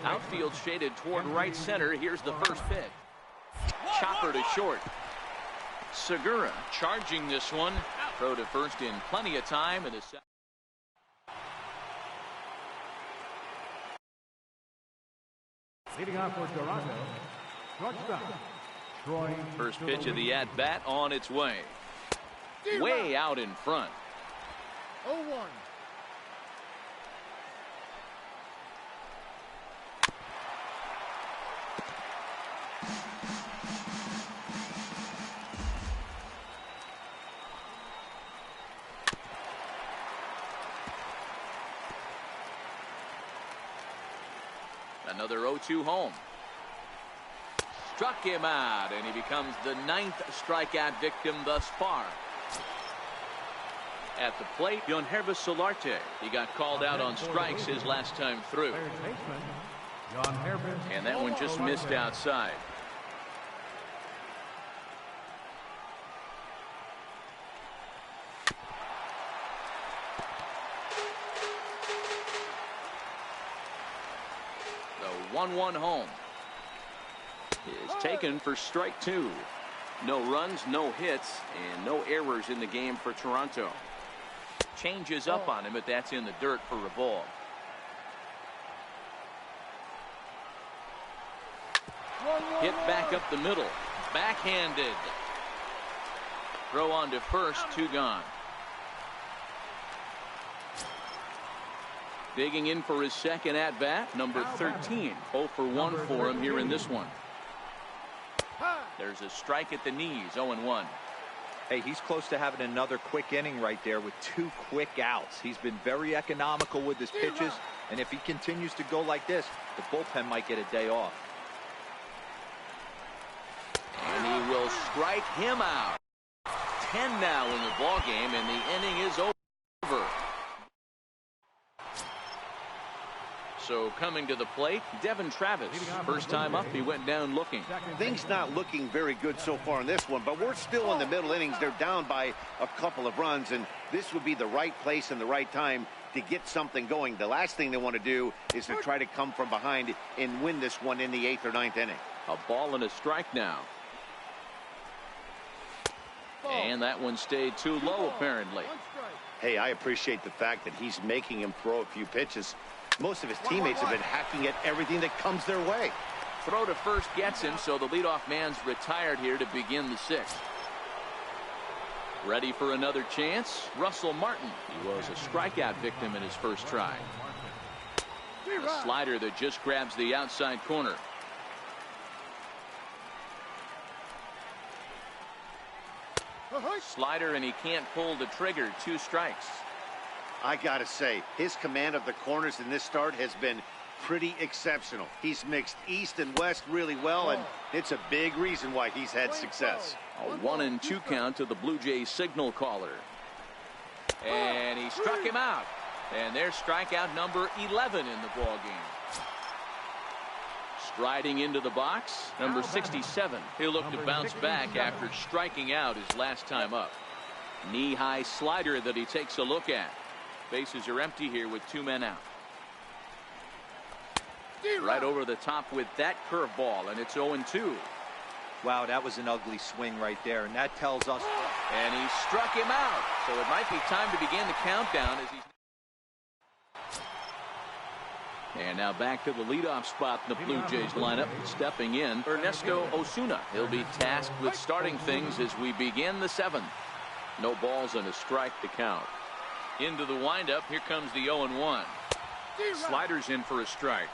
Outfield shaded toward right center. Here's the first pitch. Chopper to short. Segura charging this one. Throw to first in plenty of time. And the leading off for Toronto, shortstop. First pitch of the at-bat on its way. Way out in front. 0-1. Another 0-2 home. Struck him out, and he becomes the 9th strikeout victim thus far. At the plate, Yonhervis Solarte. He got called out on strikes his last time through. And that one just missed outside. The 1-1 home is taken for strike 2. No runs, no hits, and no errors in the game for Toronto. Changes up on him, but that's in the dirt for a ball. Hit back up the middle. Backhanded. Throw on to first, 2 gone. Digging in for his second at-bat, number 13. 0 for 1 for him here in this one. There's a strike at the knees, 0-1. Hey, he's close to having another quick inning right there with 2 quick outs. He's been very economical with his pitches, and if he continues to go like this, the bullpen might get a day off. And he will strike him out. 10 now in the ball game, and the inning is over. So coming to the plate, Devin Travis. First time up, he went down looking. Things not looking very good so far in this one, but we're still in the middle innings. They're down by a couple of runs, and this would be the right place and the right time to get something going. The last thing they want to do is to try to come from behind and win this one in the 8th or 9th inning. A ball and a strike now. And that one stayed too low, apparently. Hey, I appreciate the fact that he's making him throw a few pitches. Most of his teammates have been hacking at everything that comes their way. Throw to first gets him, so the leadoff man's retired here to begin the 6th. Ready for another chance? Russell Martin. He was a strikeout victim in his first try. A slider that just grabs the outside corner. Slider, and he can't pull the trigger. 2 strikes. I gotta say, his command of the corners in this start has been pretty exceptional. He's mixed east and west really well, and it's a big reason why he's had success. A 1-2 count to the Blue Jays signal caller. And he struck him out. And there's strikeout number 11 in the ball game. Striding into the box, number 67. He'll look to bounce back after striking out his last time up. Knee-high slider that he takes a look at. Bases are empty here with 2 men out. Right over the top with that curveball, and it's 0-2. Wow, that was an ugly swing right there, and that tells us. And he struck him out, so it might be time to begin the countdown as he's. And now back to the leadoff spot in the Blue Jays lineup. Stepping in, Ernesto Osuna. He'll be tasked with starting things as we begin the 7th. No balls and a strike to count. Into the windup, here comes the 0-1. Sliders in for a strike.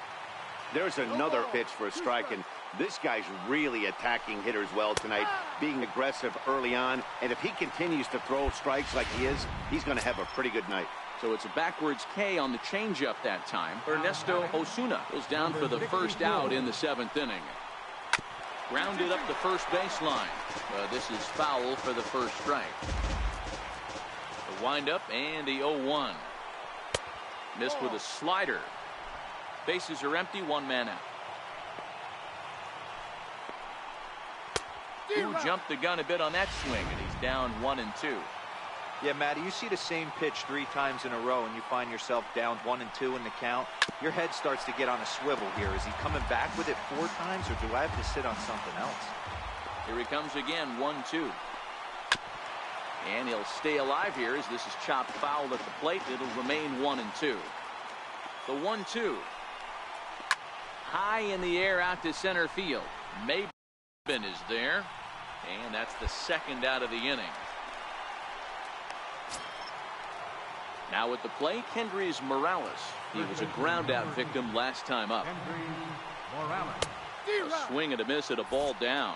There's another pitch for a strike, and this guy's really attacking hitters well tonight, being aggressive early on, and if he continues to throw strikes like he is, he's going to have a pretty good night. So it's a backwards K on the changeup that time. Ernesto Osuna goes down for the first out in the 7th inning. Grounded up the first baseline. This is foul for the first strike. The windup and the 0-1. Missed with a slider. Bases are empty, 1 man out. Who jumped the gun a bit on that swing, and he's down 1-2. Yeah, Matty, you see the same pitch 3 times in a row, and you find yourself down 1-2 in the count. Your head starts to get on a swivel here. Is he coming back with it 4 times, or do I have to sit on something else? Here he comes again, 1-2. And he'll stay alive here as this is chopped foul at the plate. It'll remain 1-2. The 1-2. High in the air out to center field. Maben is there. And that's the 2nd out of the inning. Now at the plate, Kendrys Morales. He was a ground out victim last time up. A swing and a miss at a ball down.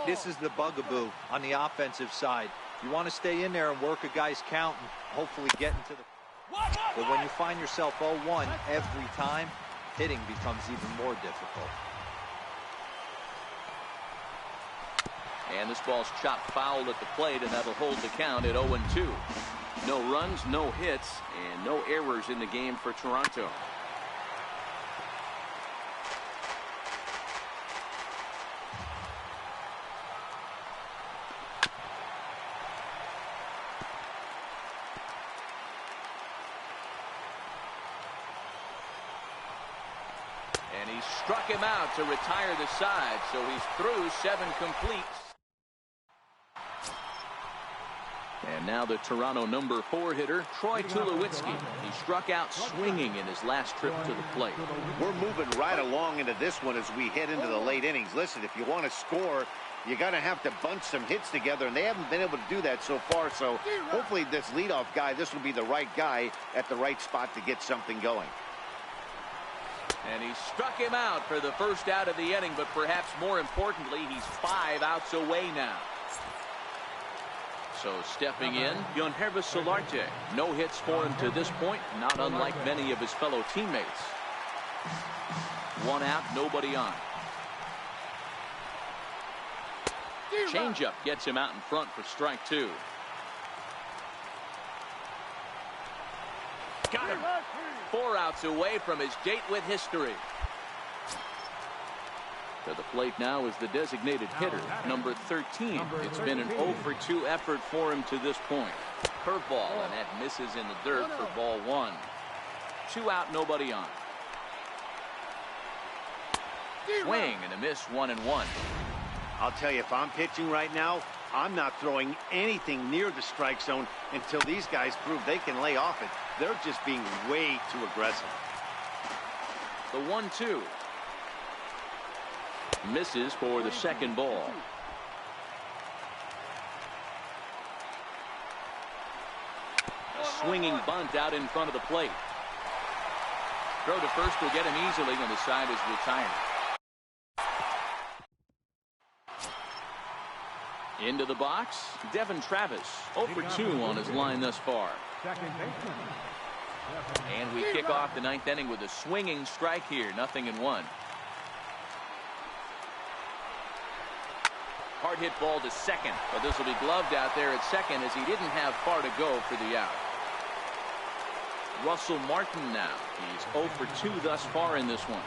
This is the bugaboo on the offensive side. You want to stay in there and work a guy's count and hopefully get into the. But when you find yourself 0-1 every time, hitting becomes even more difficult. And this ball's chopped foul at the plate, and that'll hold the count at 0-2. No runs, no hits, and no errors in the game for Toronto. And he struck him out to retire the side, so he's through 7 complete. And now the Toronto number 4 hitter, Troy Tulowitzki. He struck out swinging in his last trip to the plate. We're moving right along into this one as we head into the late innings. Listen, if you want to score, you got to have to bunch some hits together, and they haven't been able to do that so far. So hopefully this leadoff guy, this will be the right guy at the right spot to get something going. And he struck him out for the first out of the inning, but perhaps more importantly, he's 5 outs away now. So stepping in, Yonhervis Solarte. No hits for him to this point, not unlike many of his fellow teammates. 1 out, nobody on. Changeup gets him out in front for strike 2. Got him. 4 outs away from his date with history. To the plate now is the designated hitter, number 13. It's been an 0-for-2 effort for him to this point. Curveball, and that misses in the dirt for ball 1. 2 out, nobody on. Swing and a miss, 1-1. I'll tell you, if I'm pitching right now, I'm not throwing anything near the strike zone until these guys prove they can lay off it. They're just being way too aggressive. The 1-2. Misses for the second ball. A swinging bunt out in front of the plate. Throw to first will get him easily, and the side is retired. Into the box, Devin Travis, 0-for-2 on his line thus far. And we kick off the 9th inning with a swinging strike here, 0-1. Hard hit ball to second, but this will be gloved out there at second as he didn't have far to go for the out. Russell Martin now. He's 0-for-2 thus far in this one.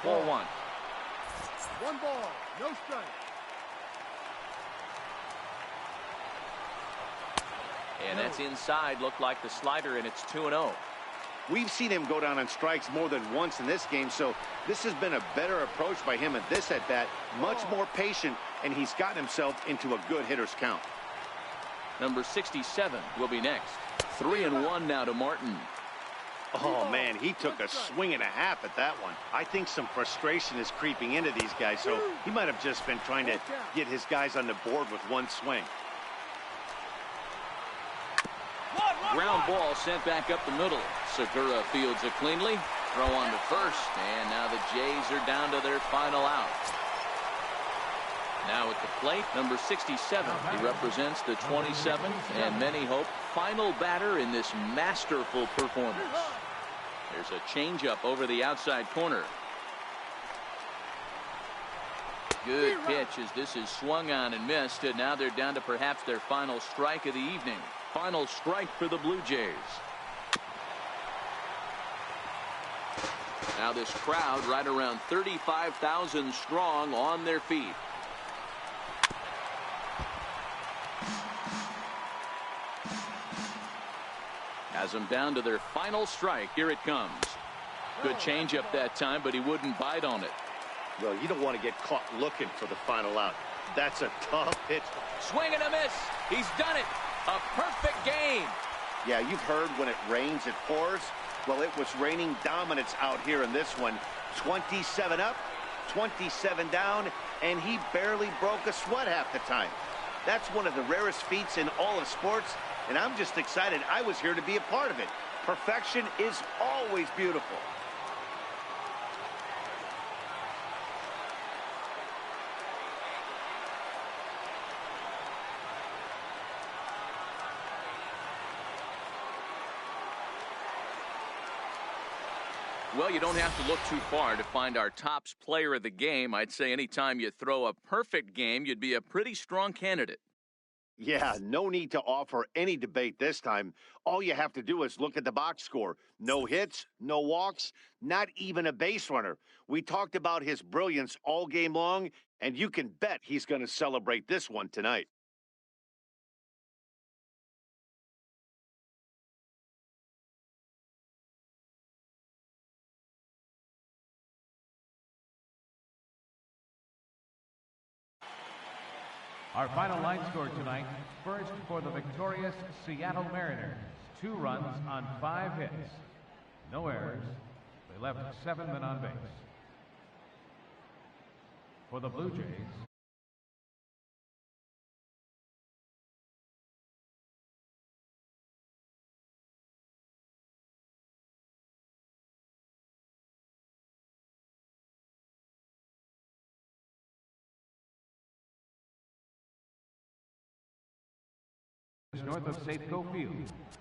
Ball 1. 1 ball, no strike. And that's inside. Looked like the slider, and it's 2-0. We've seen him go down on strikes more than once in this game, so this has been a better approach by him at this at-bat. Much more patient, and he's gotten himself into a good hitter's count. Number 67 will be next. 3-1 now to Martin. Oh, man, he took a swing and a half at that one. I think some frustration is creeping into these guys, so he might have just been trying to get his guys on the board with one swing. Ground ball sent back up the middle. Segura fields it cleanly. Throw on to first, and now the Jays are down to their final out. Now at the plate, number 67. He represents the 27th, and many hope, final batter in this masterful performance. There's a changeup over the outside corner. Good pitch as this is swung on and missed, and now they're down to perhaps their final strike of the evening. Final strike for the Blue Jays. Now this crowd right around 35,000 strong on their feet. Has them down to their final strike. Here it comes. Good changeup that time, but he wouldn't bite on it. Well, you don't want to get caught looking for the final out. That's a tough pitch. Swing and a miss. He's done it. A perfect game. Yeah, you've heard when it rains, it pours. Well, it was raining dominance out here in this one. 27 up, 27 down, and he barely broke a sweat half the time. That's one of the rarest feats in all of sports, and I'm just excited I was here to be a part of it. Perfection is always beautiful. Well, you don't have to look too far to find our tops player of the game. I'd say anytime you throw a perfect game, you'd be a pretty strong candidate. Yeah, no need to offer any debate this time. All you have to do is look at the box score. No hits, no walks, not even a base runner. We talked about his brilliance all game long, and you can bet he's going to celebrate this one tonight. Our final line score tonight, first for the victorious Seattle Mariners. 2 runs on 5 hits. No errors. They left 7 men on base. For the Blue Jays, north of Safeco Field.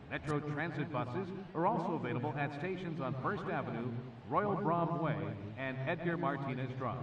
Metro Transit buses are also available at stations on First Avenue, Royal Brom Way, and Edgar Martinez Drive.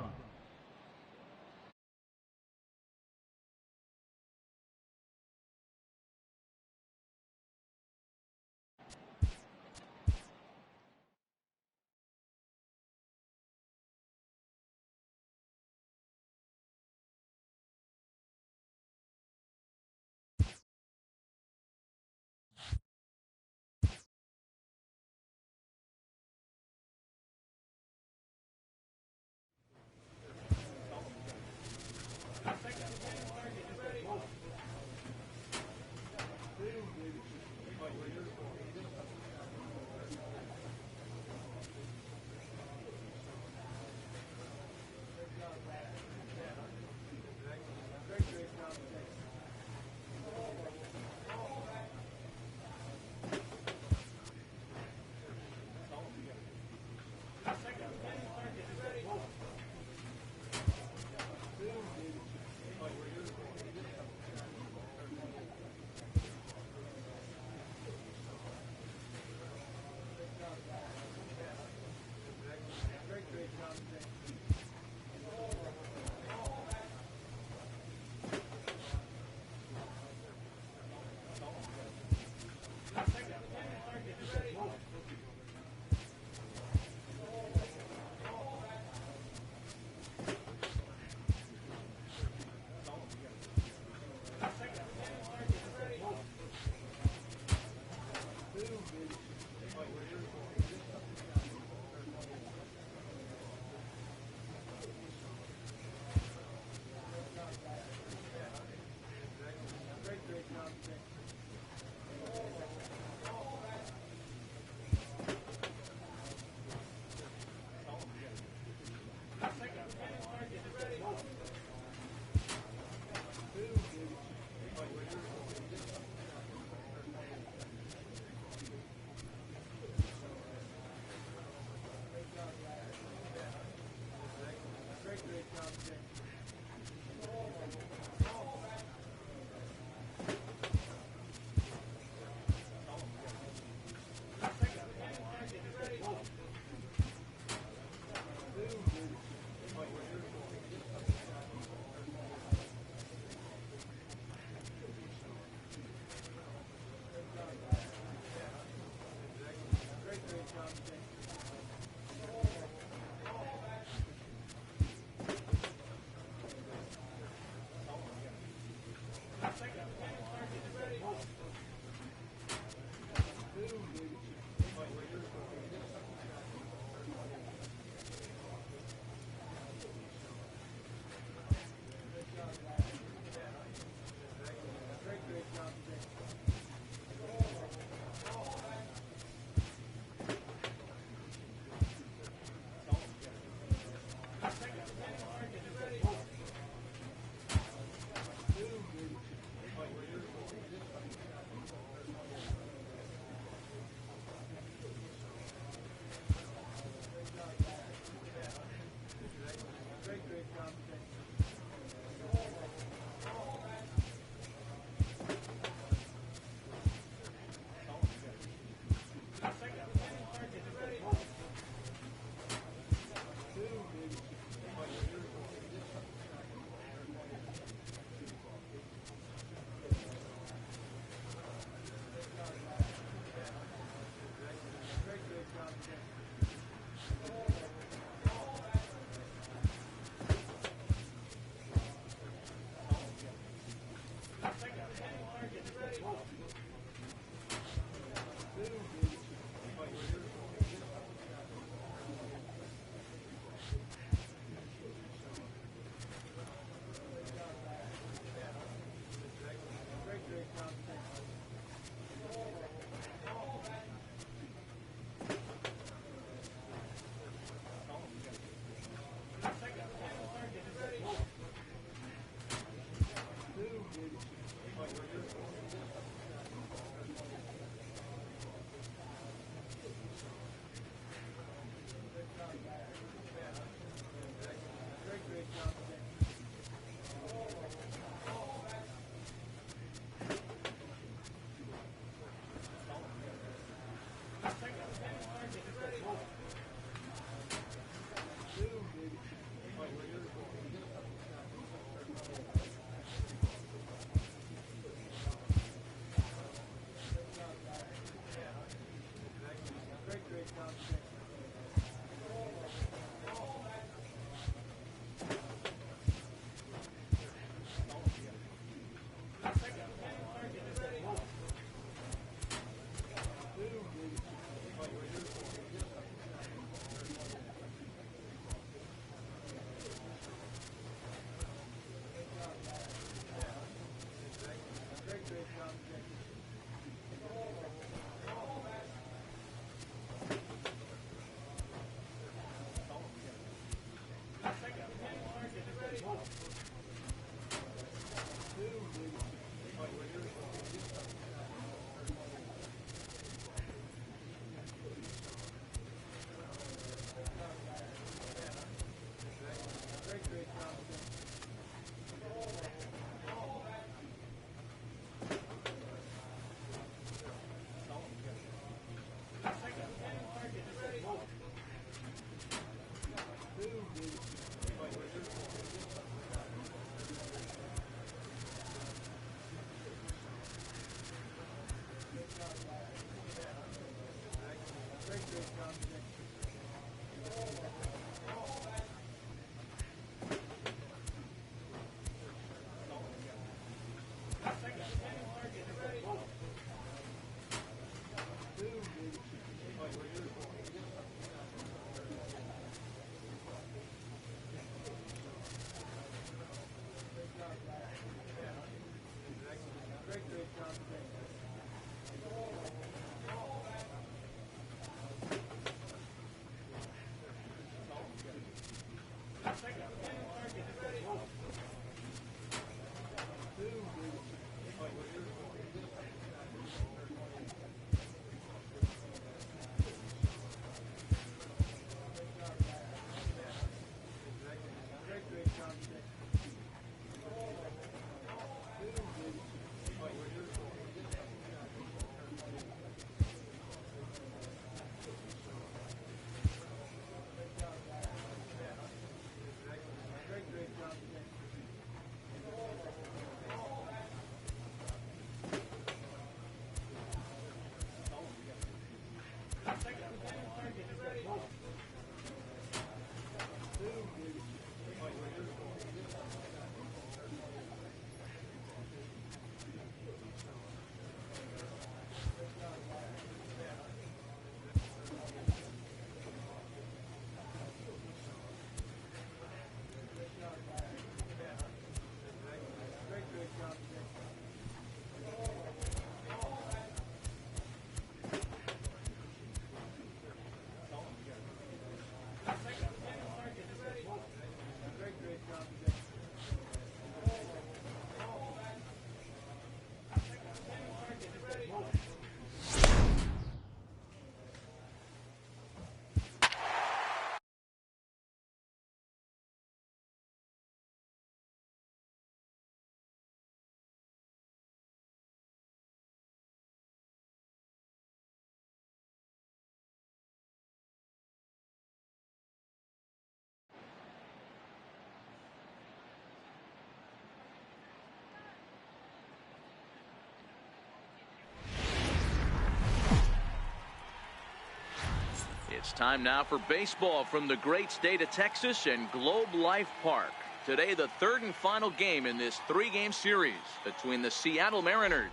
It's time now for baseball from the great state of Texas and Globe Life Park. Today, the third and final game in this three-game series between the Seattle Mariners.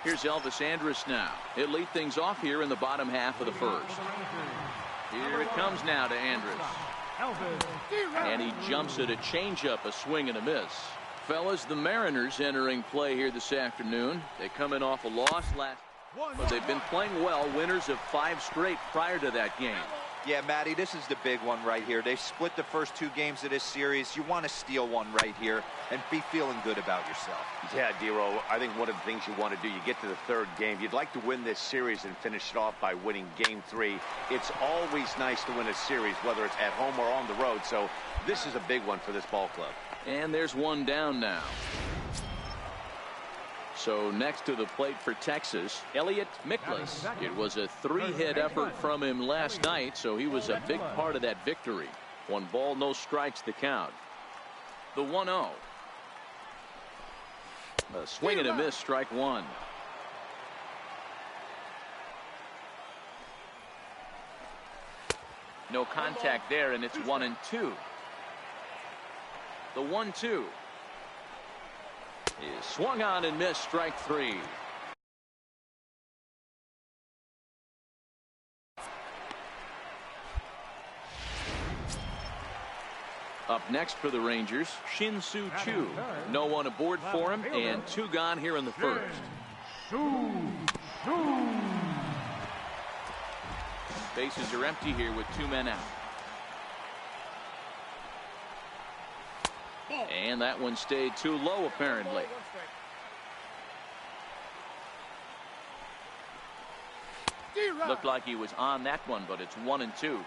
Here's Elvis Andrus now. He'll lead things off here in the bottom half of the first. Here it comes now to Andrus. And he jumps at a changeup, a swing and a miss. Fellas, the Mariners entering play here this afternoon. They come in off a loss last, but they've been playing well, winners of 5 straight prior to that game. Yeah, Matty, this is the big one right here. They split the first 2 games of this series. You want to steal one right here and be feeling good about yourself. Yeah, Dero, I think one of the things you want to do, you get to the 3rd game, you'd like to win this series and finish it off by winning game 3. It's always nice to win a series, whether it's at home or on the road, so this is a big one for this ball club. And there's one down now. So next to the plate for Texas, Elliot Miklas. It was a 3-hit effort from him last night, so he was a big part of that victory. 1 ball, no strikes the count. The 1-0. A swing and a miss, strike 1. No contact there, and it's 1-2. The 1-2. Is swung on and missed, strike 3. Up next for the Rangers, Shin-Soo Choo. No one aboard for him, and 2 gone here in the first. Bases are empty here with 2 men out. And that one stayed too low, apparently. Looked like he was on that one, but it's 1-2.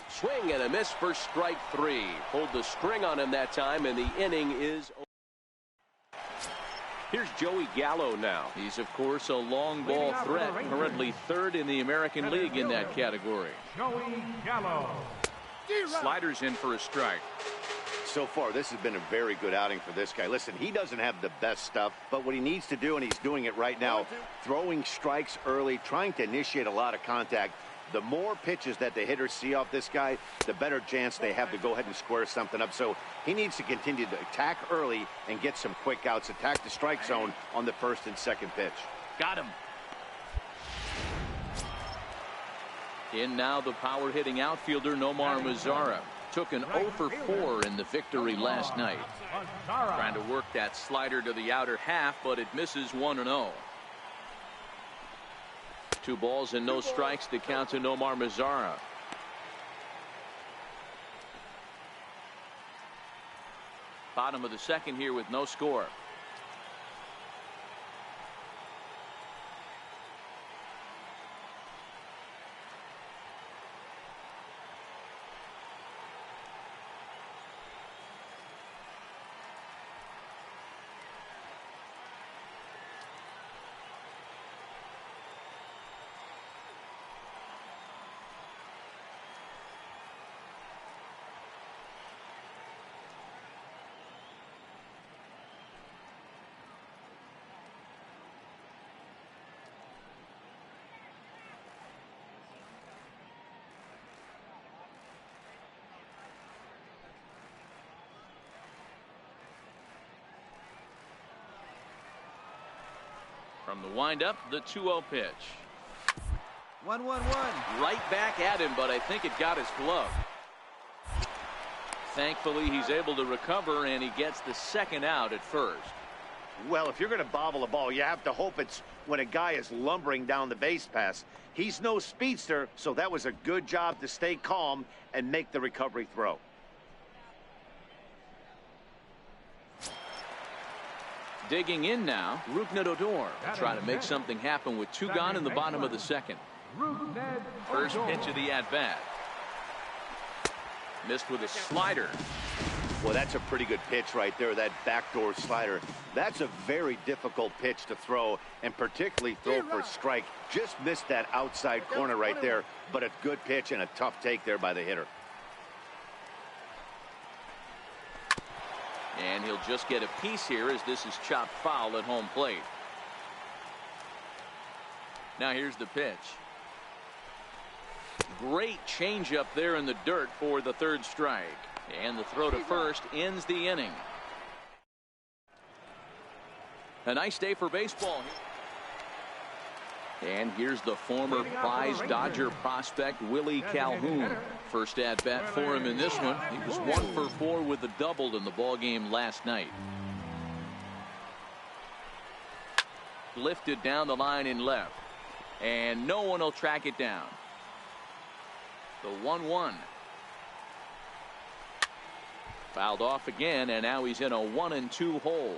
Swing and a miss for strike 3. Pulled the string on him that time, and the inning is over. Here's Joey Gallo now. He's, of course, a long ball threat, currently 3rd in the American League in that category. Joey Gallo. Sliders in for a strike. So far, this has been a very good outing for this guy. Listen, he doesn't have the best stuff, but what he needs to do, and he's doing it right now, throwing strikes early, trying to initiate a lot of contact. The more pitches that the hitters see off this guy, the better chance they have to go ahead and square something up. So he needs to continue to attack early and get some quick outs, attack the strike zone on the 1st and 2nd pitch. Got him. In now the power-hitting outfielder Nomar Mazara. Took an 0 for 4 in the victory last night. Trying to work that slider to the outer half, but it misses 1-0. 2 balls and no strikes to count to Nomar Mazara. Bottom of the 2nd here with no score. From the windup, the 2-0 pitch. 1-1-1. Right back at him, but I think it got his glove. Thankfully, he's able to recover, and he gets the 2nd out at first. Well, if you're going to bobble a ball, you have to hope it's when a guy is lumbering down the base pass. He's no speedster, so that was a good job to stay calm and make the recovery throw. Digging in now, Rougned Odor. Try to make something happen with 2 gone in the bottom of the 2nd. First pitch of the at-bat. Missed with a slider. Well, that's a pretty good pitch right there, that backdoor slider. That's a very difficult pitch to throw, and particularly throw for a strike. Just missed that outside corner right there, but a good pitch and a tough take there by the hitter. And he'll just get a piece here as this is chopped foul at home plate. Now here's the pitch. Great changeup there in the dirt for the third strike. And the throw to first ends the inning. A nice day for baseball. And here's the former prize Dodger prospect Willie Calhoun. First at bat for him in this one. He was 1 for 4 with a double in the ball game last night. Lifted down the line in left. And no one will track it down. The 1-1. Fouled off again, and now he's in a 1-2 hole.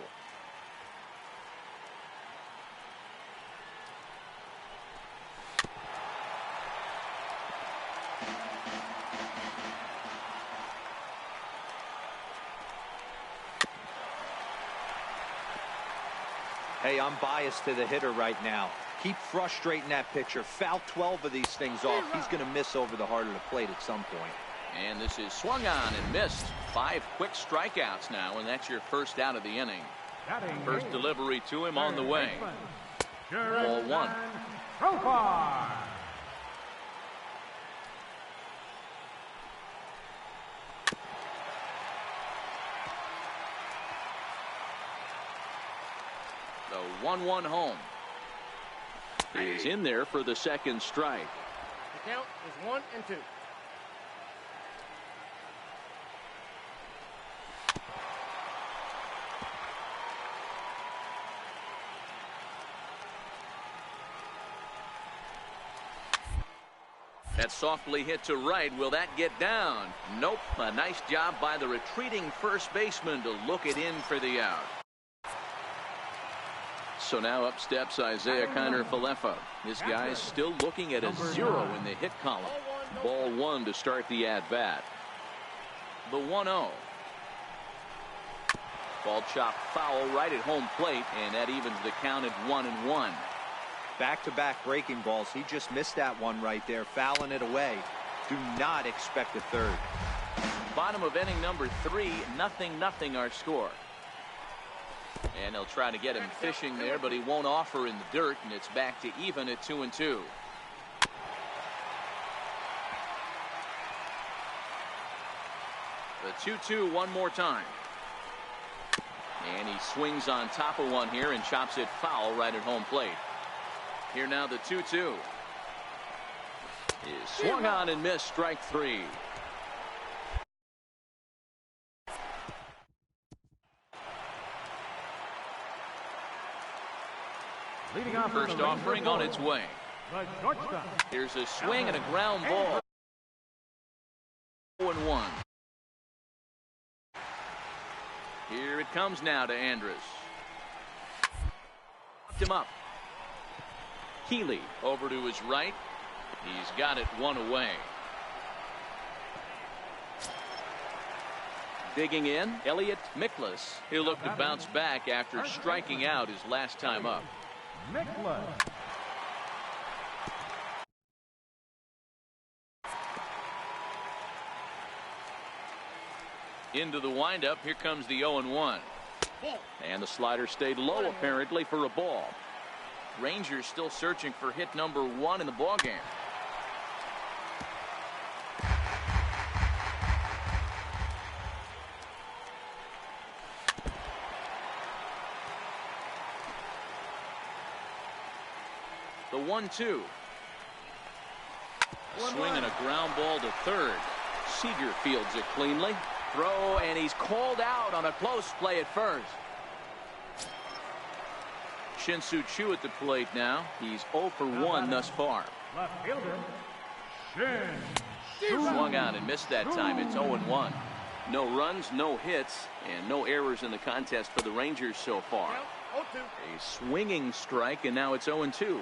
Hey, I'm biased to the hitter right now. Keep frustrating that pitcher. Foul 12 of these things off. He's going to miss over the heart of the plate at some point. And this is swung on and missed. 5 quick strikeouts now, and that's your first out of the inning. First delivery to him on the way. Ball 1. The 1-1 home. He's in there for the second strike. The count is 1-2. That softly hit to right. Will that get down? Nope. A nice job by the retreating first baseman to look it in for the out. So now up steps Isaiah Kiner-Falefa. This guy's still looking at a 0 in the hit column. Ball 1 to start the at-bat. The 1-0. Ball chopped foul right at home plate, and that evens the count at 1-1. Back-to-back breaking balls. He just missed that one right there, fouling it away. Do not expect a third. Bottom of inning number 3, 0-0 our score. And they'll try to get him fishing there, but he won't offer in the dirt, and it's back to even at 2-2. The 2-2 one more time. And he swings on top of one here and chops it foul right at home plate. Here now the 2-2. Is swung on and missed, strike 3. First offering on its way. Here's a swing and a ground ball. 0-1. Here it comes now to Andrus. Knocked him up. Healy over to his right. He's got it one away. Digging in, Elliot Miklas. He'll look to bounce back after striking out his last time up. Into the windup. Here comes the 0-1. And the slider stayed low apparently for a ball. Rangers still searching for hit number 1 in the ball game. The 1-2. A swing and a ground ball to third. Seager fields it cleanly. Throw, and he's called out on a close play at first. Shin-Soo Choo at the plate now. He's 0 for 1 thus far. Swung on and missed that time. It's 0-1. No runs, no hits, and no errors in the contest for the Rangers so far. A swinging strike, and now it's 0-2.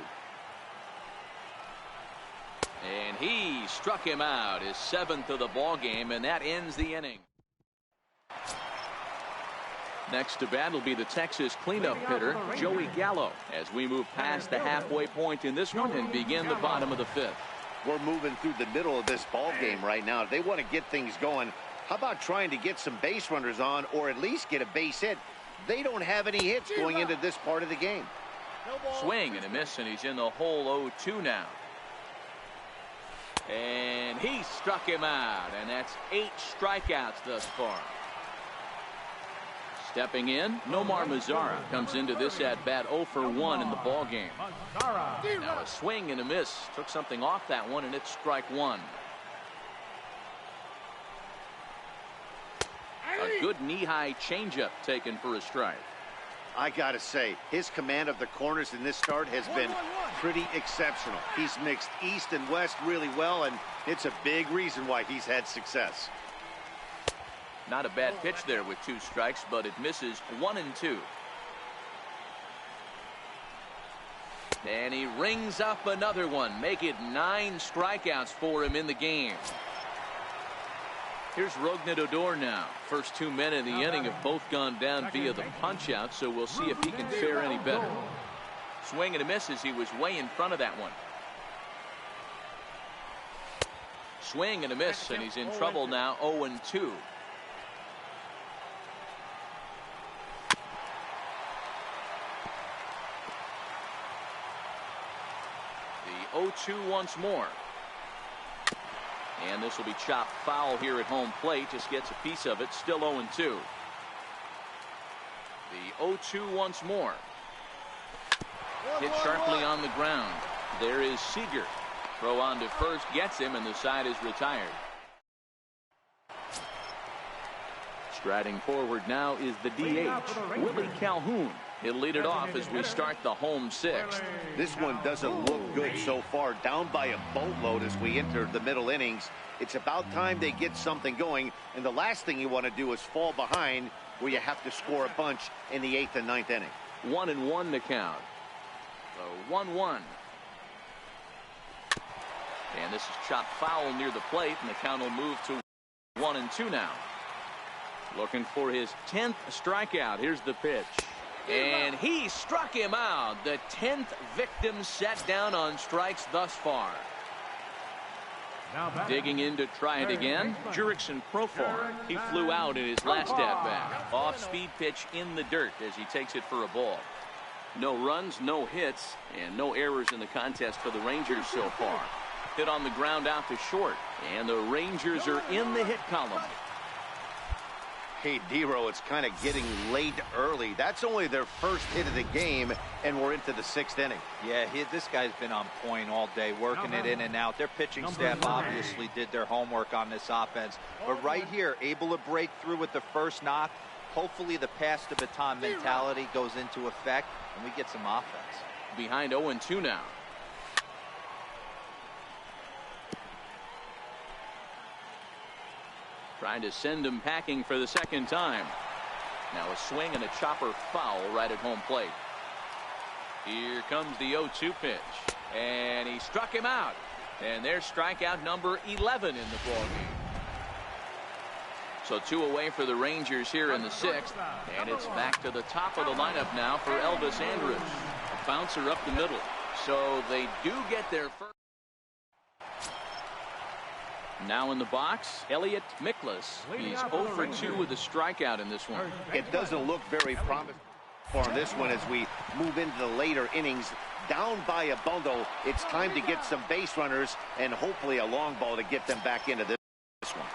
And he struck him out, his 7th of the ball game, and that ends the inning. Next to bat will be the Texas cleanup hitter, Joey Gallo, as we move past the halfway point in this one and begin the bottom of the 5th. We're moving through the middle of this ball game right now. If they want to get things going, how about trying to get some base runners on or at least get a base hit? They don't have any hits going into this part of the game. Swing and a miss, and he's in the hole 0-2 now. And he struck him out, and that's 8 strikeouts thus far. Stepping in, Nomar Mazara comes into this at-bat 0 for 1 in the ballgame. Now a swing and a miss. Took something off that one, and it's strike 1. A good knee-high changeup taken for a strike. I gotta say, his command of the corners in this start has been pretty exceptional. He's mixed east and west really well, and it's a big reason why he's had success. Not a bad pitch there with 2 strikes, but it misses 1 and 2. And he rings up another one. Make it 9 strikeouts for him in the game. Here's Rougned Odor now. First 2 men in the inning have both gone down via the punch-out, so we'll see if he can fare any better. Swing and a miss as he was way in front of that one. Swing and a miss, and he's in trouble now, 0-2. The 0-2 once more. And this will be chopped foul here at home plate. Just gets a piece of it. Still 0-2. The 0-2 once more. Hit sharply on the ground. There is Seager. Throw on to first. Gets him, and the side is retired. Striding forward now is the DH, Willie Calhoun. He'll lead it off as we start the home 6th. This one doesn't look good so far. Down by a boatload as we enter the middle innings. It's about time they get something going, and the last thing you want to do is fall behind where you have to score a bunch in the 8th and 9th inning. 1-1 to count. So 1-1. And this is chopped foul near the plate, and the count will move to 1-2 now. Looking for his 10th strikeout. Here's the pitch. And he struck him out. The 10th victim set down on strikes thus far. Digging in to try it again, Jurickson Profar. He flew out in his last at-bat. Off-speed pitch in the dirt as he takes it for a ball. No runs, no hits, and no errors in the contest for the Rangers so far. Hit on the ground out to short, and the Rangers are in the hit column. Hey, Dero, it's kind of getting late early. That's only their first hit of the game, and we're into the 6th inning. Yeah, this guy's been on point all day, working it in and out. Their pitching staff obviously did their homework on this offense. But right here, able to break through with the first knock. Hopefully the pass to baton mentality goes into effect, and we get some offense. Behind 0-2 now. Trying to send him packing for the 2nd time. Now a swing and a chopper foul right at home plate. Here comes the 0-2 pitch. And he struck him out. And there's strikeout number 11 in the ballgame. So 2 away for the Rangers here in the 6th. And it's back to the top of the lineup now for Elvis Andrus. A bouncer up the middle. So they do get their first. Now in the box, Elliot Miklas. He's 0 for 2 with a strikeout in this one. It doesn't look very promising for this one as we move into the later innings. Down by a bundle, it's time to get some base runners and hopefully a long ball to get them back into this one.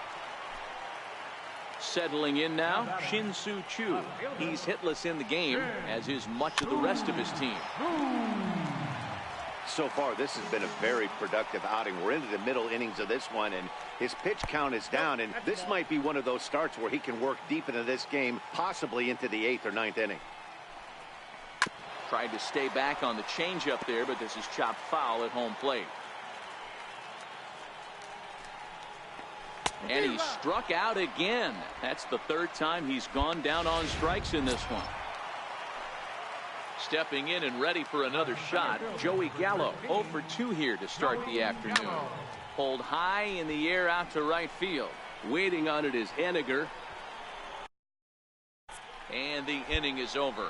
Settling in now, Shin-Soo Choo. He's hitless in the game, as is much of the rest of his team. So far, this has been a very productive outing. We're into the middle innings of this one, and his pitch count is down, and this might be one of those starts where he can work deep into this game, possibly into the 8th or 9th inning. Tried to stay back on the changeup there, but this is chopped foul at home plate. And he struck out again. That's the 3rd time he's gone down on strikes in this one. Stepping in and ready for another shot, Joey Gallo, 0 for 2 here to start the afternoon. Pulled high in the air out to right field. Waiting on it is Henniger. And the inning is over.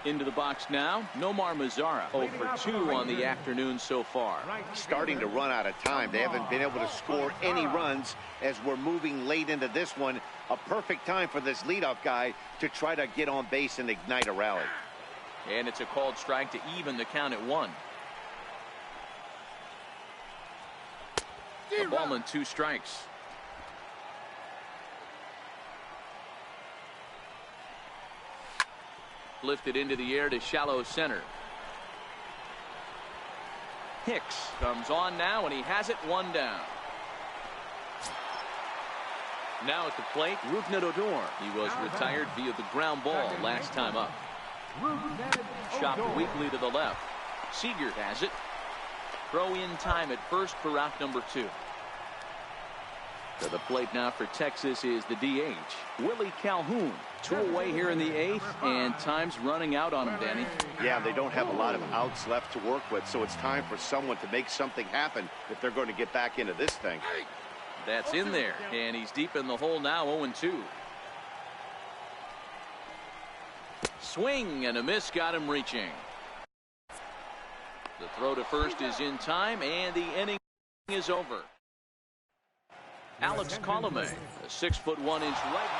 Into the box now, Nomar Mazara, 0 for 2 on the afternoon so far. Starting to run out of time. They haven't been able to score any runs as we're moving late into this one. A perfect time for this leadoff guy to try to get on base and ignite a rally. And it's a called strike to even the count at 1. A ball and 2 strikes. Lifted into the air to shallow center. Hicks comes on now, and he has it 1 down. Now at the plate, Rougned Odor. He was retired via the ground ball last time up. Chopped weakly to the left. Seager has it. Throw in time at first for out number 2. To the plate now for Texas is the DH, Willie Calhoun. 2 away here in the 8th, and time's running out on him, Danny. Yeah, they don't have a lot of outs left to work with, so it's time for someone to make something happen if they're going to get back into this thing. That's in there, and he's deep in the hole now, 0-2. Swing and a miss got him reaching. The throw to first is in time, and the inning is over. Alex Colomé, a 6'1" right.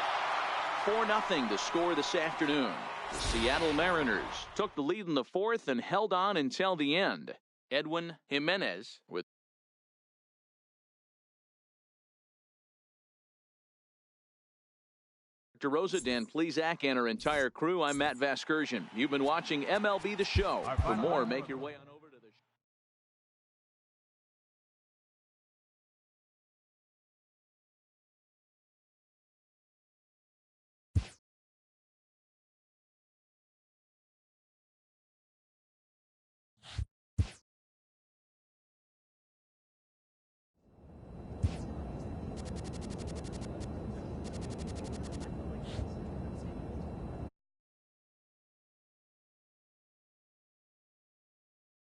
4-0 to score this afternoon. The Seattle Mariners took the lead in the 4th and held on until the end. Edwin Jimenez with DeRosa, Dan Plesac, and our entire crew. I'm Matt Vasgersian. You've been watching MLB The Show. For more, make your way on over.